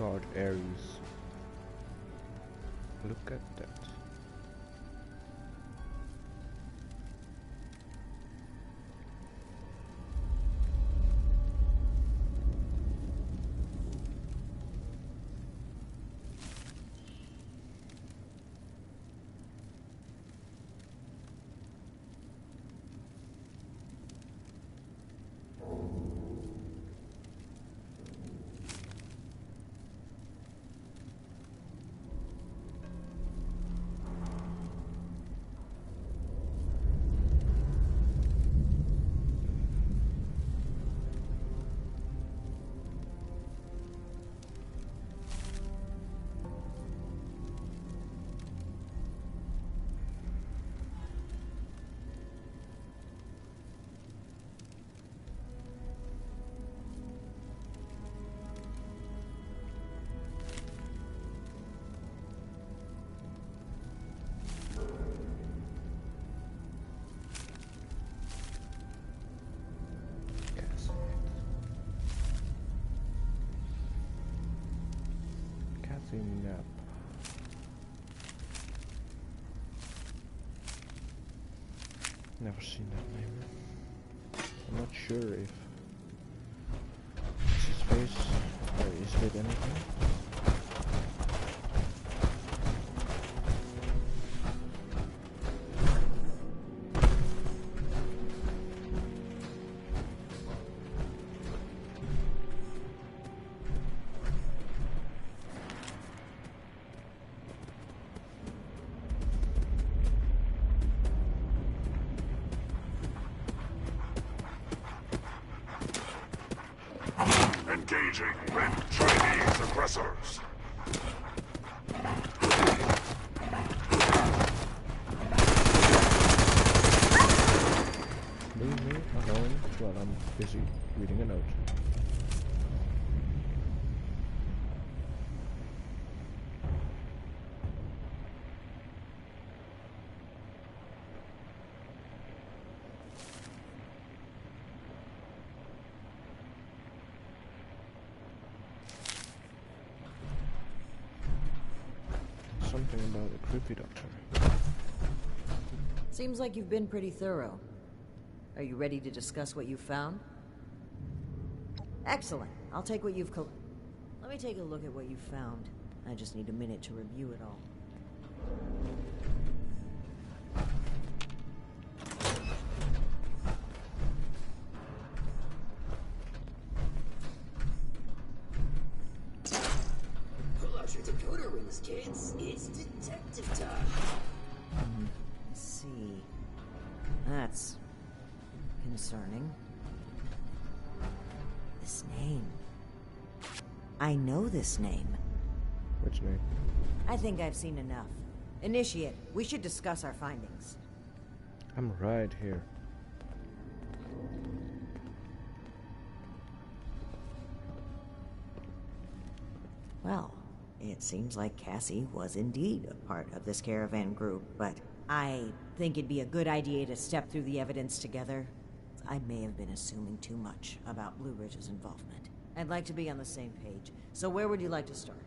Speaker 8: God, Ares. Look at that. Nap. Never seen that name. I'm not sure if it's his face or is it anything.
Speaker 6: Engaging with Chinese aggressors.
Speaker 8: Leave me alone while I'm busy reading a note. Something about a creepy doctor.
Speaker 3: Seems like you've been pretty thorough. Are you ready to discuss what you've found? Excellent. I'll take what you've Let me take a look at what you've found. I just need a minute to review it all.
Speaker 11: Pull out your decoder rings, kids. It's detective time.
Speaker 3: Let's see. That's concerning. This name. I know this name.
Speaker 8: Which name?
Speaker 3: I think I've seen enough. Initiate, we should discuss our findings.
Speaker 8: I'm right here.
Speaker 3: Well, it seems like Cassie was indeed a part of this caravan group, but I think it'd be a good idea to step through the evidence together. I may have been assuming too much about Blue Ridge's involvement. I'd like to be on the same page. So where would you like to start?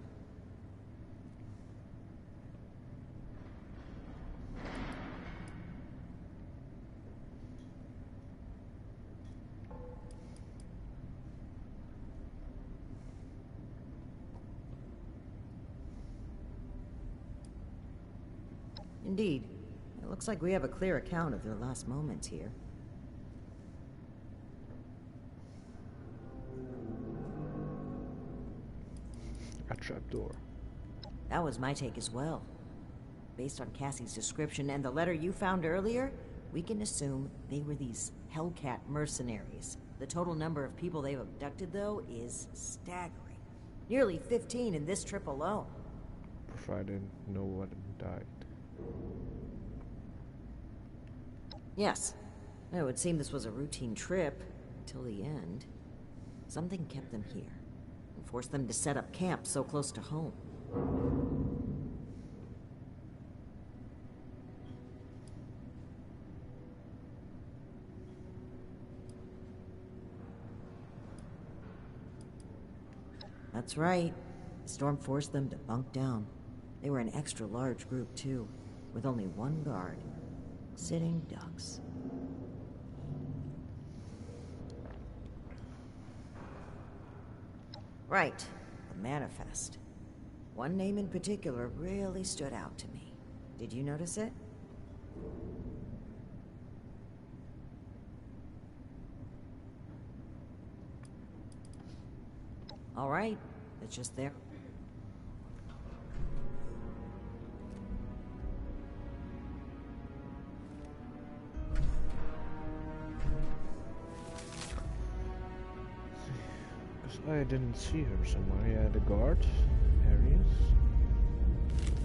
Speaker 3: Indeed. It looks like we have a clear account of their last moments here.
Speaker 8: A trapdoor.
Speaker 3: That was my take as well. Based on Cassie's description and the letter you found earlier, we can assume they were these Hellcat mercenaries. The total number of people they've abducted, though, is staggering. Nearly 15 in this trip alone.
Speaker 8: Provided no one died.
Speaker 3: Yes. It would seem this was a routine trip until the end. Something kept them here and forced them to set up camp so close to home. That's right. The storm forced them to bunk down. They were an extra large group, too, with only one guard. Sitting ducks. Right, the manifest. One name in particular really stood out to me. Did you notice it? All right, it's just there.
Speaker 8: I didn't see her somewhere. Yeah, the guard areas.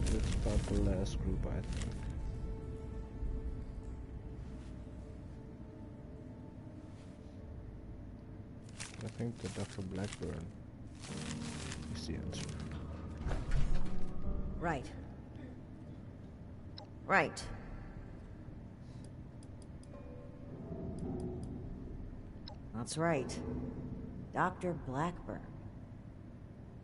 Speaker 8: It's about the last group, I think. I think the Dr. Blackburn is the answer.
Speaker 3: Right. Right. That's right. Dr. Blackburn.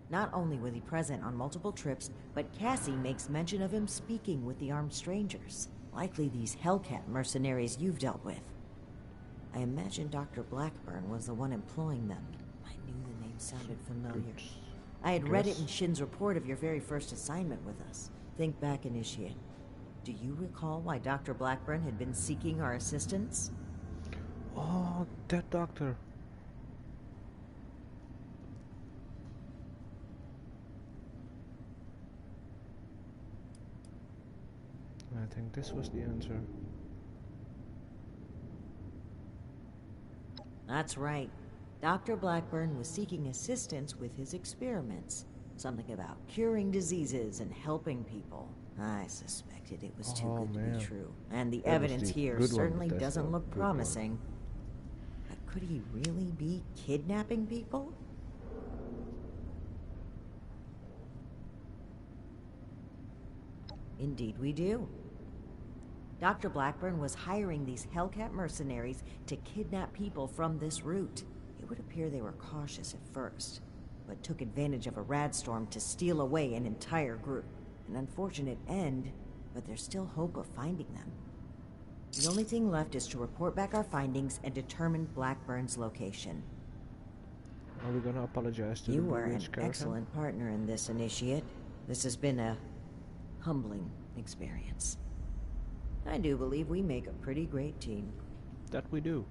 Speaker 3: Not only was he present on multiple trips, but Cassie makes mention of him speaking with the armed strangers. Likely these Hellcat mercenaries you've dealt with. I imagine Dr. Blackburn was the one employing them. I knew the name sounded familiar. I had read it in Shin's report of your very first assignment with us. Think back, Initiate. Do you recall why Dr. Blackburn had been seeking our assistance?
Speaker 8: Oh, that doctor. I think this was the answer.
Speaker 3: That's right. Dr. Blackburn was seeking assistance with his experiments. Something about curing diseases and helping people. I suspected it was too good to be true. And the evidence here certainly doesn't look promising. But could he really be kidnapping people? Indeed we do. Dr. Blackburn was hiring these Hellcat mercenaries to kidnap people from this route. It would appear they were cautious at first, but took advantage of a radstorm to steal away an entire group. An unfortunate end, but there's still hope of finding them. The only thing left is to report back our findings and determine Blackburn's location.
Speaker 8: Are we gonna apologize to
Speaker 3: you
Speaker 8: the
Speaker 3: were an
Speaker 8: caravan?
Speaker 3: excellent partner in this, Initiate. This has been a humbling experience. I do believe we make a pretty great team.
Speaker 8: That we do.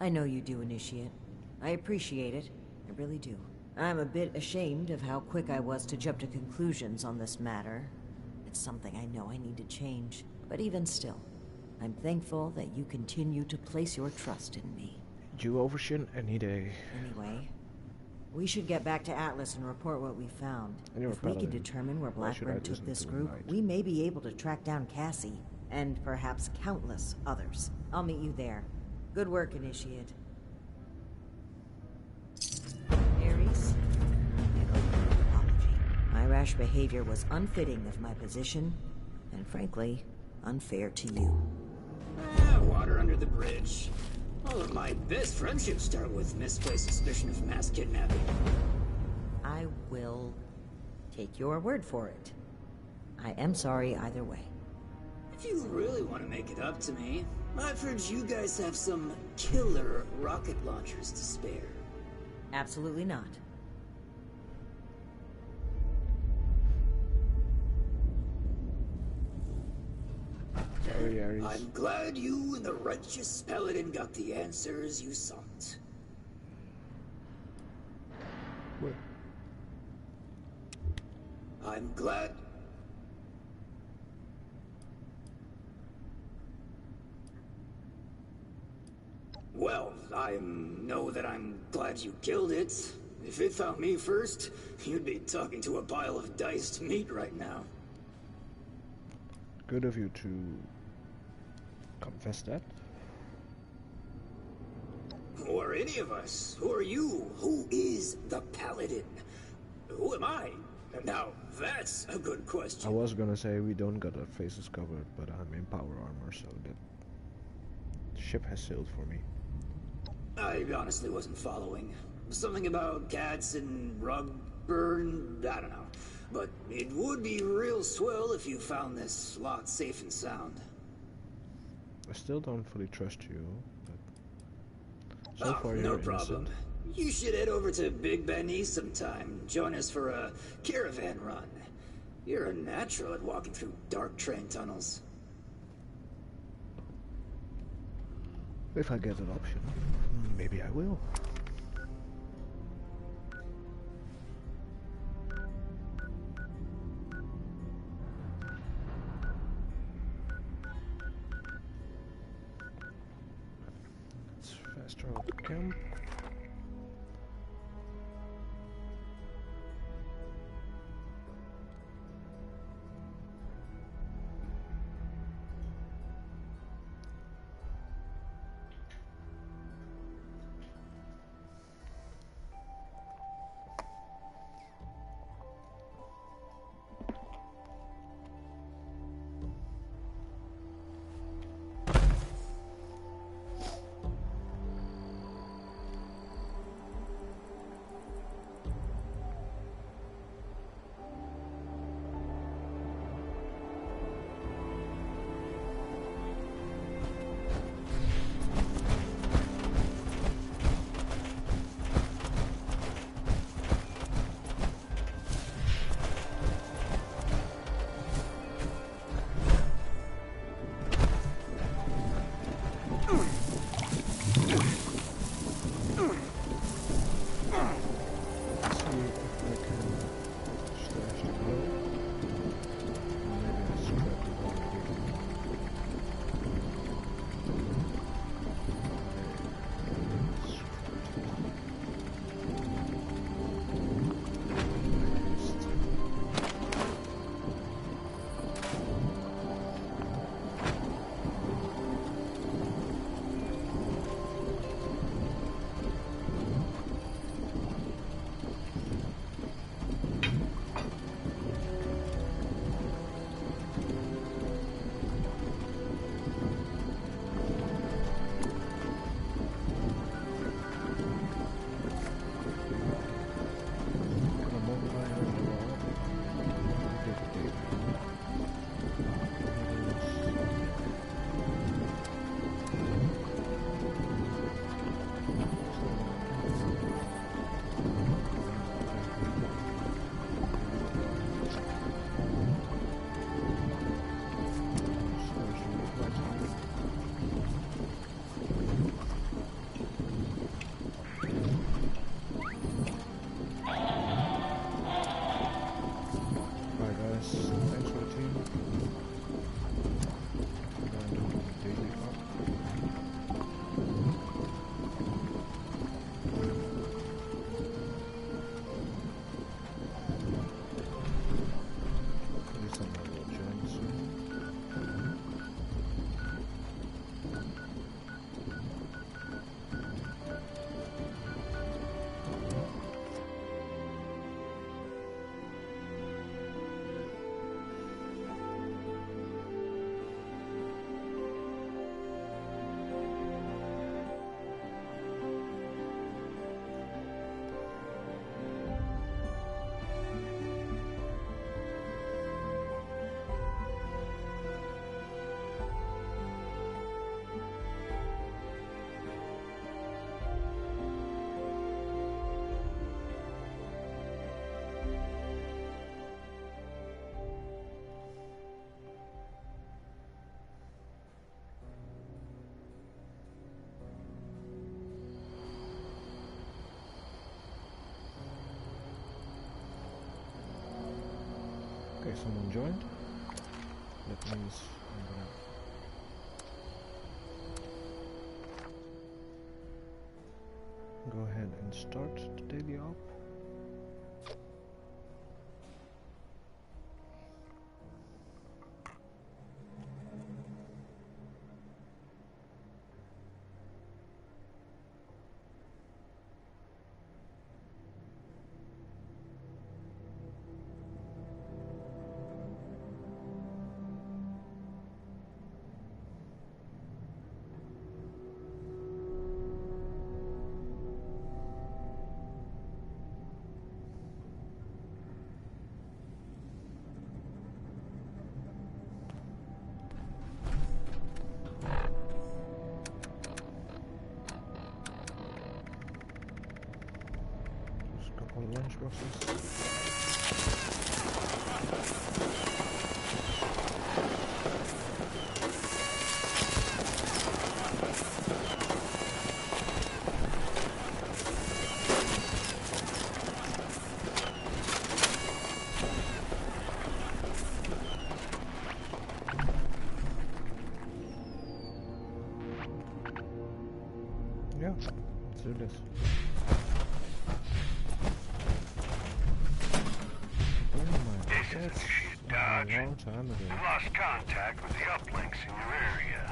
Speaker 3: I know you do, Initiate. I appreciate it. I really do. I'm a bit ashamed of how quick I was to jump to conclusions on this matter. It's something I know I need to change. But even still, I'm thankful that you continue to place your trust in me.
Speaker 8: Due over Shin any day.
Speaker 3: Anyway, we should get back to Atlas and report what we found. If we can determine where Blackburn took this group, we may be able to track down Cassie, and perhaps countless others. I'll meet you there. Good work, Initiate. Ares, I owe you an apology. My rash behavior was unfitting of my position, and frankly, unfair to you.
Speaker 11: Water under the bridge. All of my best friendships start with misplaced suspicion of mass kidnapping.
Speaker 3: I will take your word for it. I am sorry either way.
Speaker 11: If you really want to make it up to me, I've heard you guys have some killer rocket launchers to spare.
Speaker 3: Absolutely not.
Speaker 8: Sorry, Ares.
Speaker 11: I'm glad you and the righteous paladin got the answers you sought.
Speaker 8: What?
Speaker 11: I'm glad... Well, I know that I'm glad you killed it. If it found me first, you'd be talking to a pile of diced meat right now.
Speaker 8: Good of you to confess that.
Speaker 11: Who are any of us? Who are you? Who is the paladin? Who am I? Now, that's a good question.
Speaker 8: I was gonna say we don't got our faces covered, but I'm in power armor, so that ship has sailed for me.
Speaker 11: I honestly wasn't following. Something about cats and rug burn, I don't know. But it would be real swell if you found this lot safe and sound.
Speaker 8: I still don't fully trust you, but so far
Speaker 11: no
Speaker 8: you're
Speaker 11: problem.
Speaker 8: innocent.
Speaker 11: You should head over to Big Ben East sometime. Join us for a caravan run. You're a natural at walking through dark train tunnels.
Speaker 8: If I get an option, maybe I will. Let's fast travel to camp. Okay, someone joined. That means I'm gonna go ahead and start the daily op. All lunchboxes. Yeah, let's do this.
Speaker 6: Dodge.
Speaker 8: A long time ago.
Speaker 6: We lost contact with the uplinks in your area.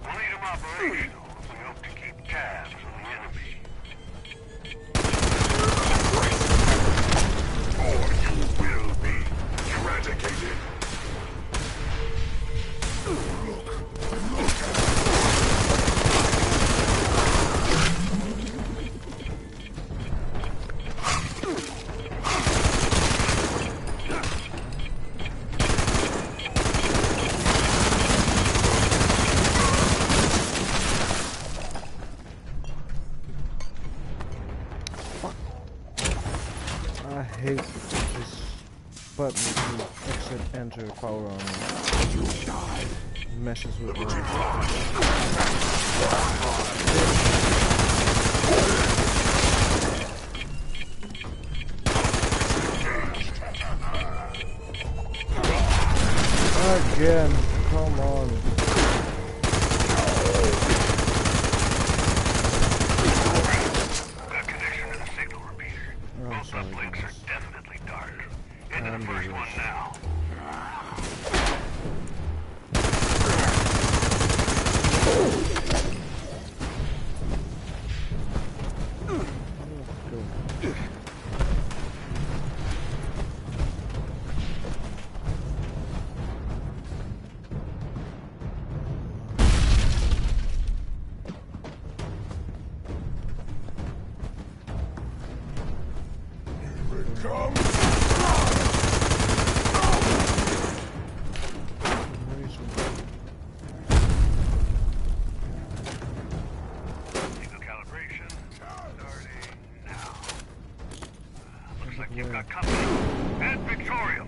Speaker 6: We'll need them operational if we hope to keep tabs on the enemy. Or you will be eradicated.
Speaker 8: I hate this button to exit, enter, power on. Messes with again, come on.
Speaker 6: Got connection to the signal repeater. Both uplinks are definitely dark. Into the first one now. Signal calibration starting now. Looks like you've got company. And Victoria.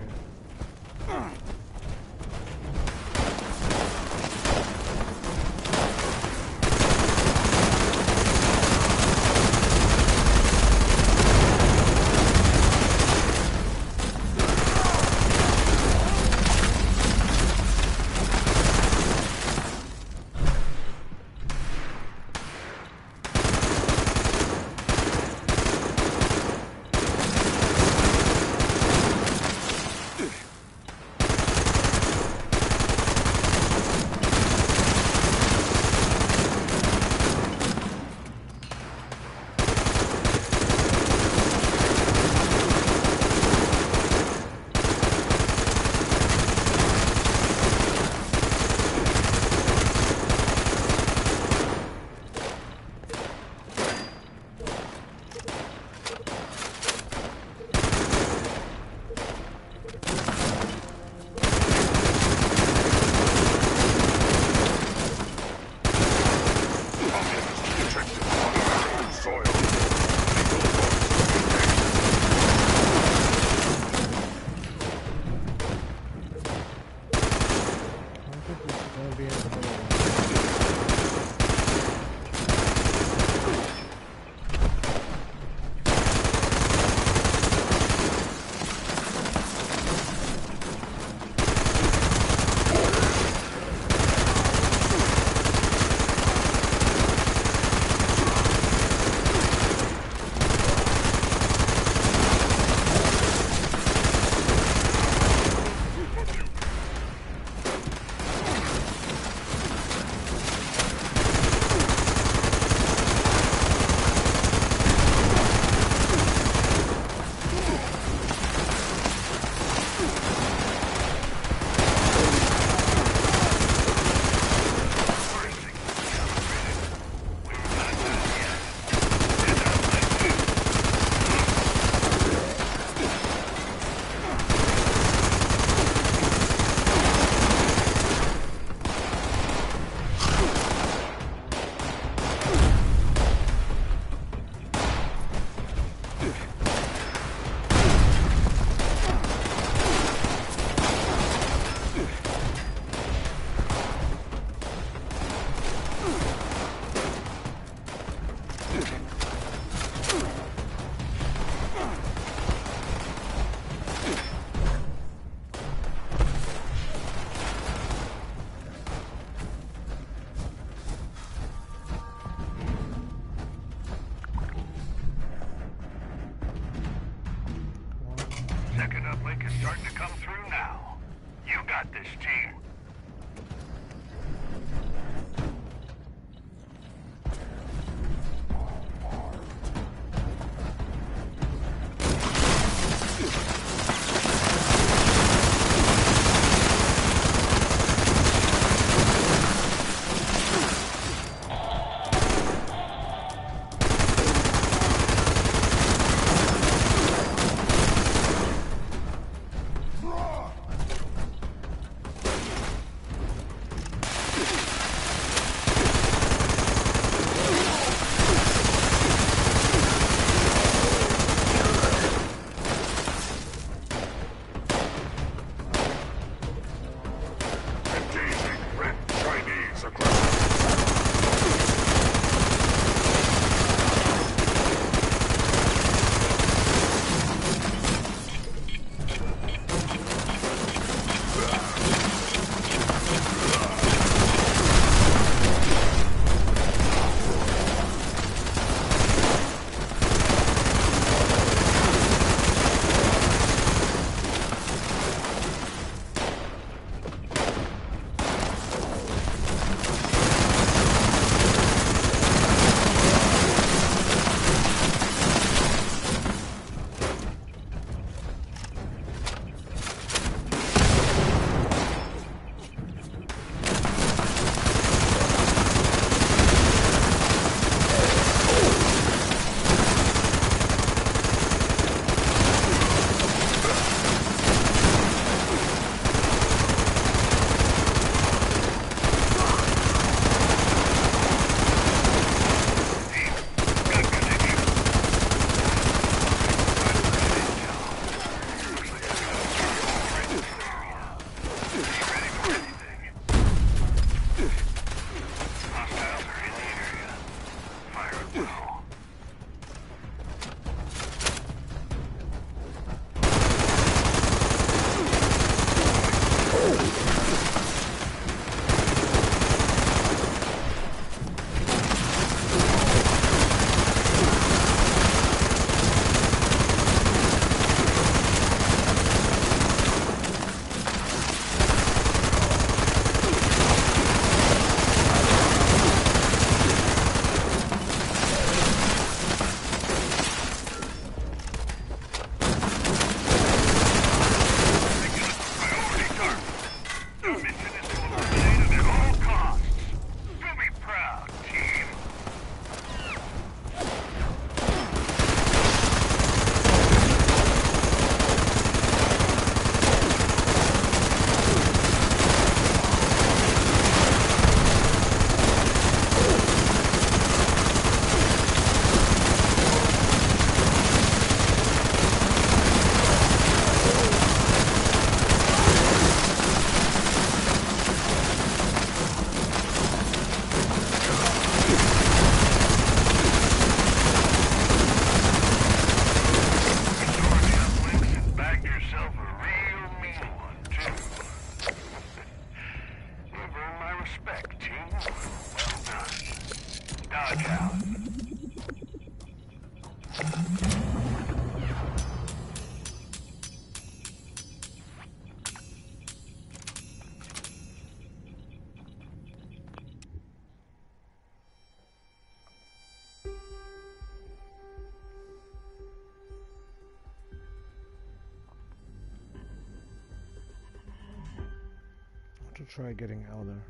Speaker 8: try getting out there.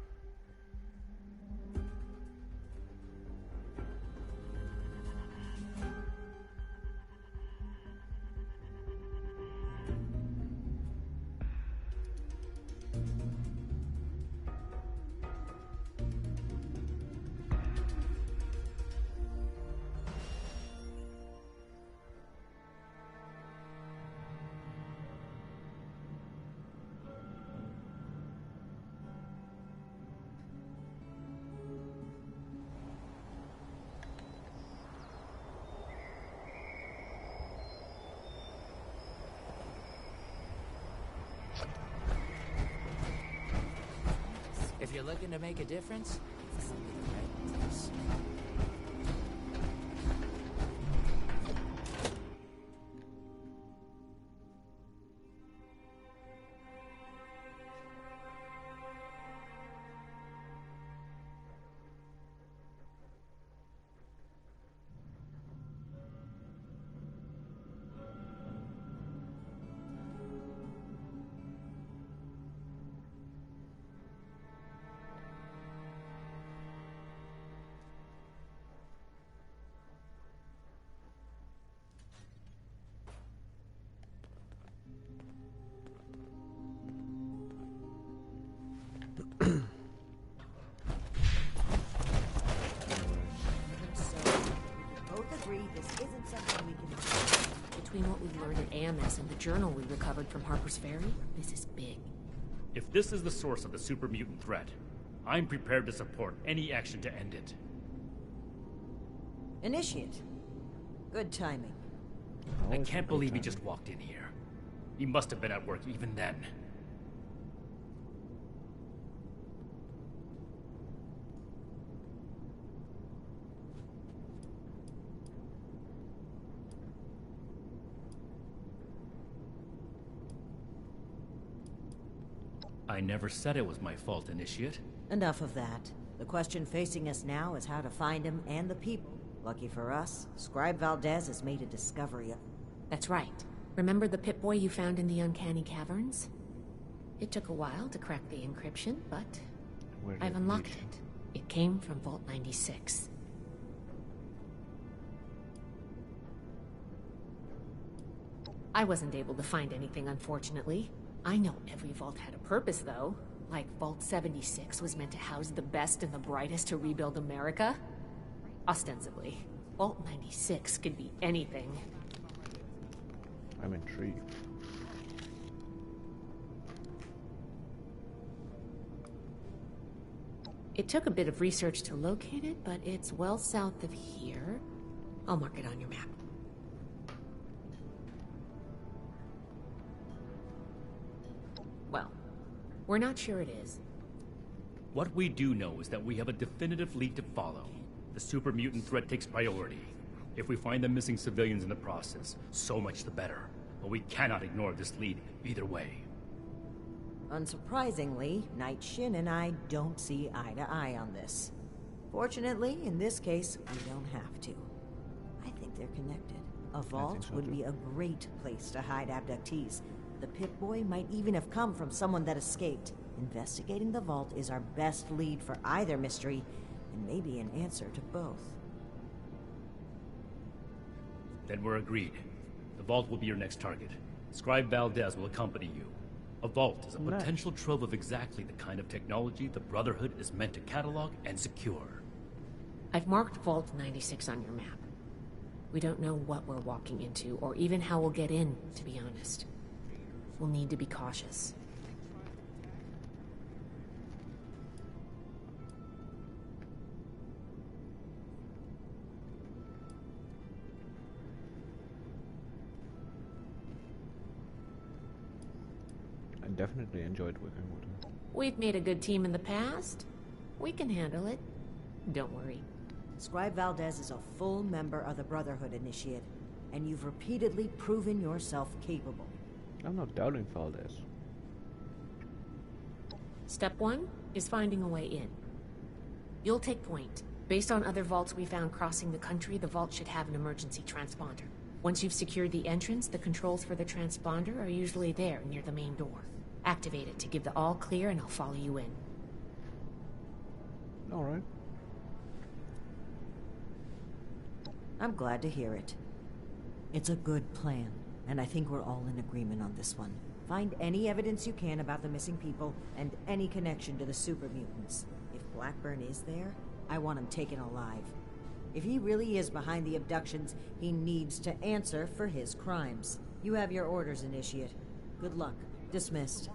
Speaker 9: If you're looking to make a difference, this will be the right place.
Speaker 13: Between what we learned at AMS and the journal we recovered from Harper's Ferry, this is big.
Speaker 14: If this is the source of the super mutant threat, I'm prepared to support any action to end it.
Speaker 3: Initiate. Good timing.
Speaker 14: I can't believe he just walked in here. He must have been at work even then. I never said it was my fault, Initiate.
Speaker 3: Enough of that. The question facing us now is how to find him and the people. Lucky for us, Scribe Valdez has made a discovery of...
Speaker 13: That's right. Remember the Pip-Boy you found in the Uncanny Caverns? It took a while to crack the encryption, but I've unlocked it. It came from Vault 96. I wasn't able to find anything, unfortunately. I know every vault had a purpose, though. Like Vault 76 was meant to house the best and the brightest to rebuild America. Ostensibly. Vault 96 could be anything.
Speaker 8: I'm intrigued.
Speaker 13: It took a bit of research to locate it, but it's well south of here. I'll mark it on your map. Well, we're not sure it is.
Speaker 14: What we do know is that we have a definitive lead to follow. The super mutant threat takes priority. If we find the missing civilians in the process, so much the better. But we cannot ignore this lead either way.
Speaker 3: Unsurprisingly, Knight Shin and I don't see eye to eye on this. Fortunately, in this case, we don't have to. I think they're connected. A vault would be a great place to hide abductees. The Pip-Boy might even have come from someone that escaped. Investigating the vault is our best lead for either mystery, and maybe an answer to both.
Speaker 14: Then we're agreed. The vault will be your next target. Scribe Valdez will accompany you. A vault is a potential trove of exactly the kind of technology the Brotherhood is meant to catalog and secure.
Speaker 13: I've marked Vault 96 on your map. We don't know what we're walking into, or even how we'll get in, to be honest. We'll need to be cautious.
Speaker 8: I definitely enjoyed working with her.
Speaker 13: We've made a good team in the past. We can handle it. Don't worry.
Speaker 3: Scribe Valdez is a full member of the Brotherhood, Initiate, and you've repeatedly proven yourself capable.
Speaker 8: I'm not doubting Valdez.
Speaker 13: Step 1 is finding a way in. You'll take point. Based on other vaults we found crossing the country, the vault should have an emergency transponder. Once you've secured the entrance, the controls for the transponder are usually there near the main door. Activate it to give the all clear and I'll follow you in.
Speaker 8: Alright.
Speaker 3: I'm glad to hear it. It's a good plan, and I think we're all in agreement on this one. Find any evidence you can about the missing people and any connection to the super mutants. If Blackburn is there, I want him taken alive. If he really is behind the abductions, he needs to answer for his crimes. You have your orders, Initiate. Good luck. Dismissed.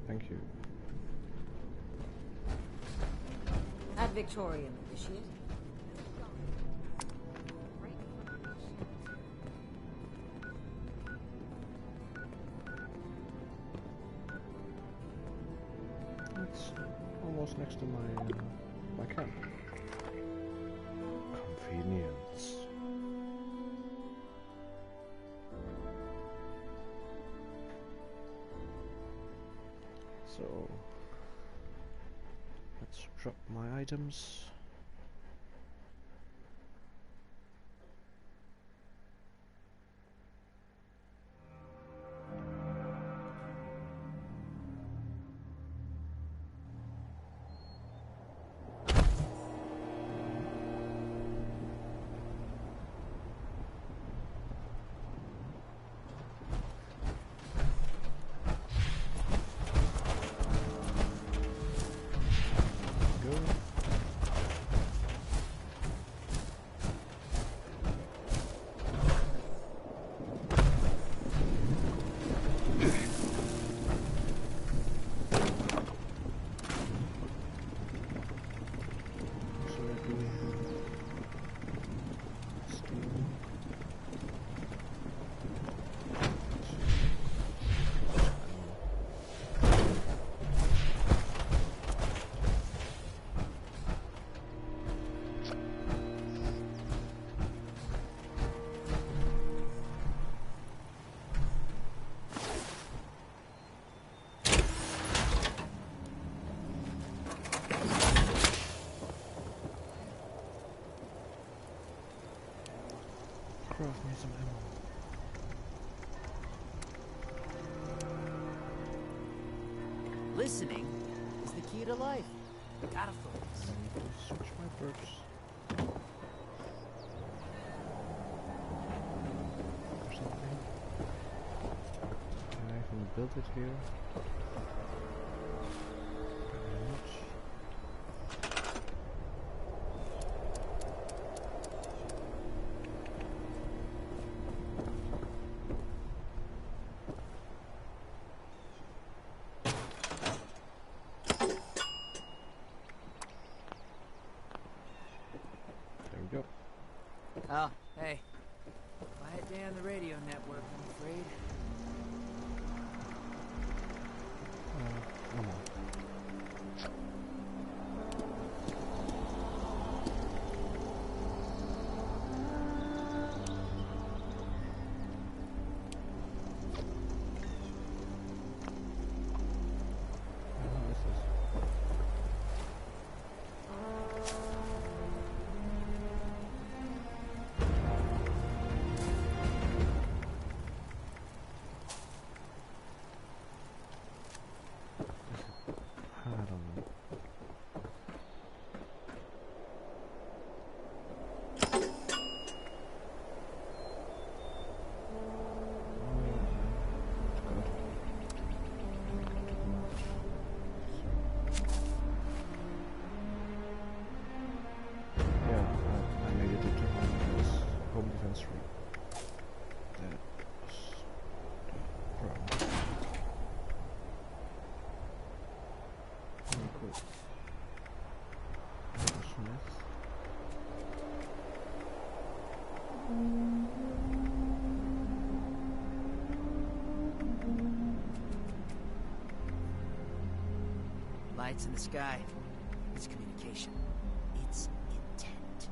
Speaker 8: Thank you.
Speaker 3: Ad Victoriam, Initiate.
Speaker 8: It's almost next to my camp. Convenience. So let's drop my items. Craft me some ammo.
Speaker 9: Listening is the key to life. Gotta focus.
Speaker 8: I need to switch my burps. Or something. Can I even build it here? Very much.
Speaker 9: Oh, hey. Quiet day on the radio network, I'm afraid.
Speaker 8: Come on.
Speaker 9: Lights in the sky. It's communication. It's intent.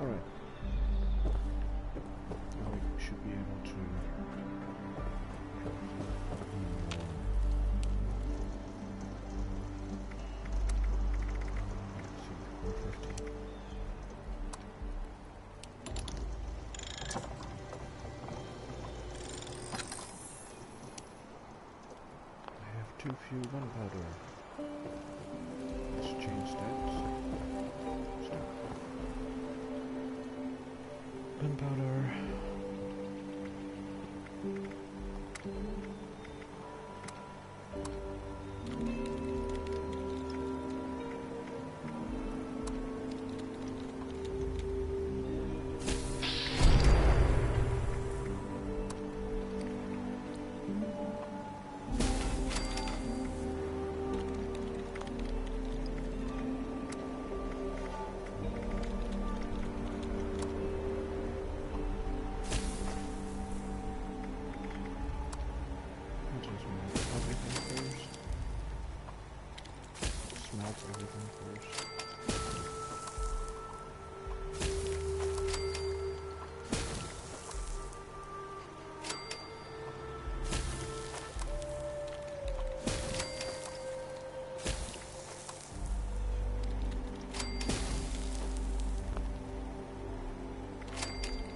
Speaker 8: Alright. Now we should be able to too few gunpowder. Let's change that. Stop. Gunpowder. Everything first.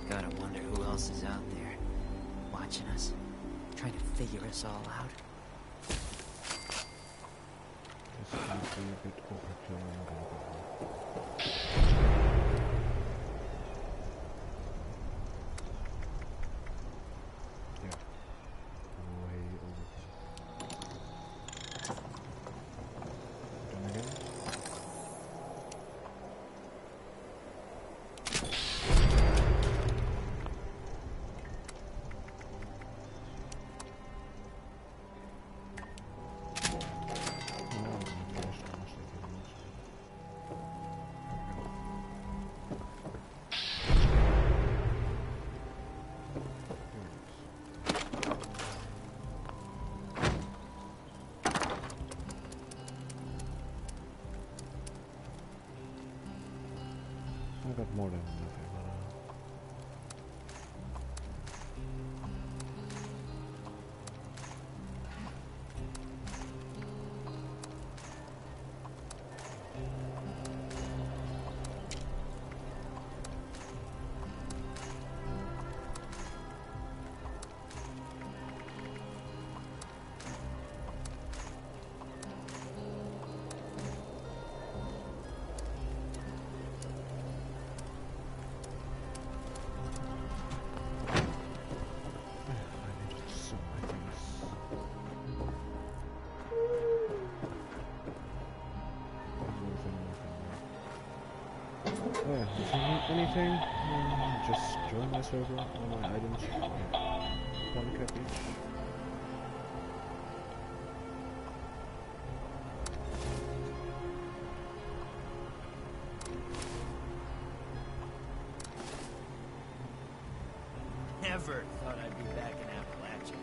Speaker 15: Gotta wonder who else is out there, watching us, trying to figure us all out.
Speaker 8: This might be a bit overkill and yeah, way overkill. Done again. I got more than enough ammo. Yeah, if you need anything, just join my server. All my items, yeah, 1 cap each.
Speaker 9: Never thought I'd be back in Appalachia.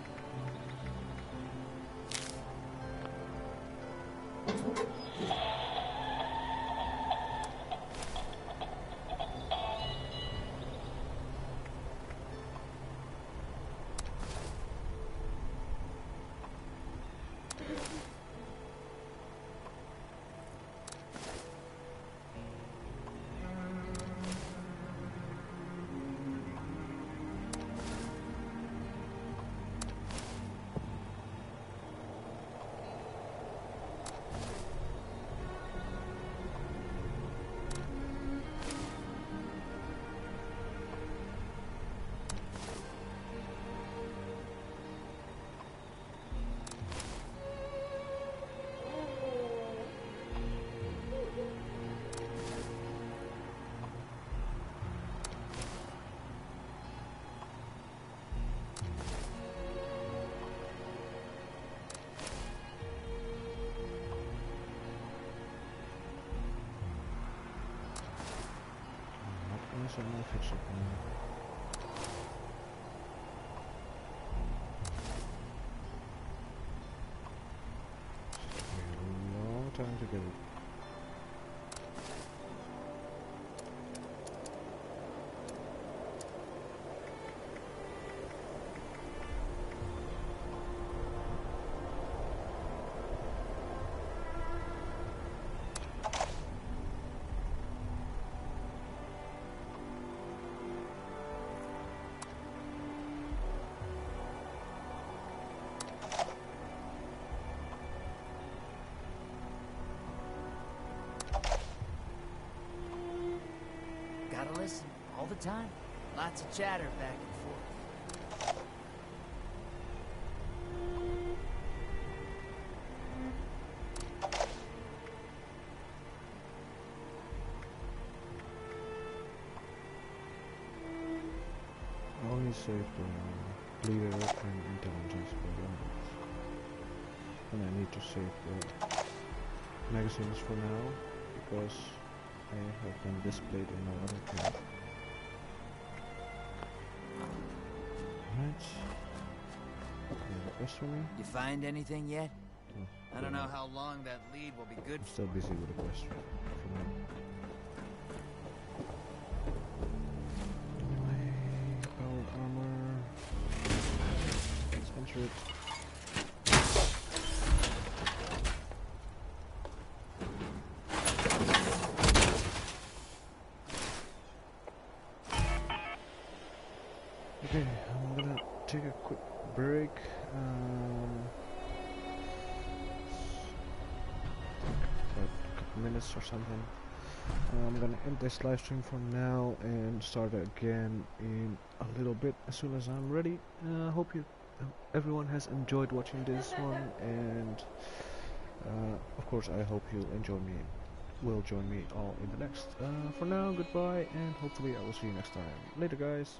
Speaker 9: So I'm gonna fix it now. Took me a long time to get it.
Speaker 15: listen all the time. Lots of chatter back and forth.
Speaker 8: I only saved leader and intelligence programs. And I need to save the magazines for now, because I have them displayed in my other tab. Alright. Any request for me?
Speaker 15: You find anything yet?
Speaker 8: No,
Speaker 15: I don't know how long that lead will be good
Speaker 8: I'm
Speaker 15: for.
Speaker 8: still busy with the quest for now. Anyway, power armor. Let's enter it. Okay, I'm gonna take a quick break. About a couple minutes or something. I'm gonna end this live stream for now and start again in a little bit as soon as I'm ready. Hope everyone has enjoyed watching this one, and of course I hope you'll will join me all in the next. For now, goodbye, and hopefully I will see you next time. Later, guys.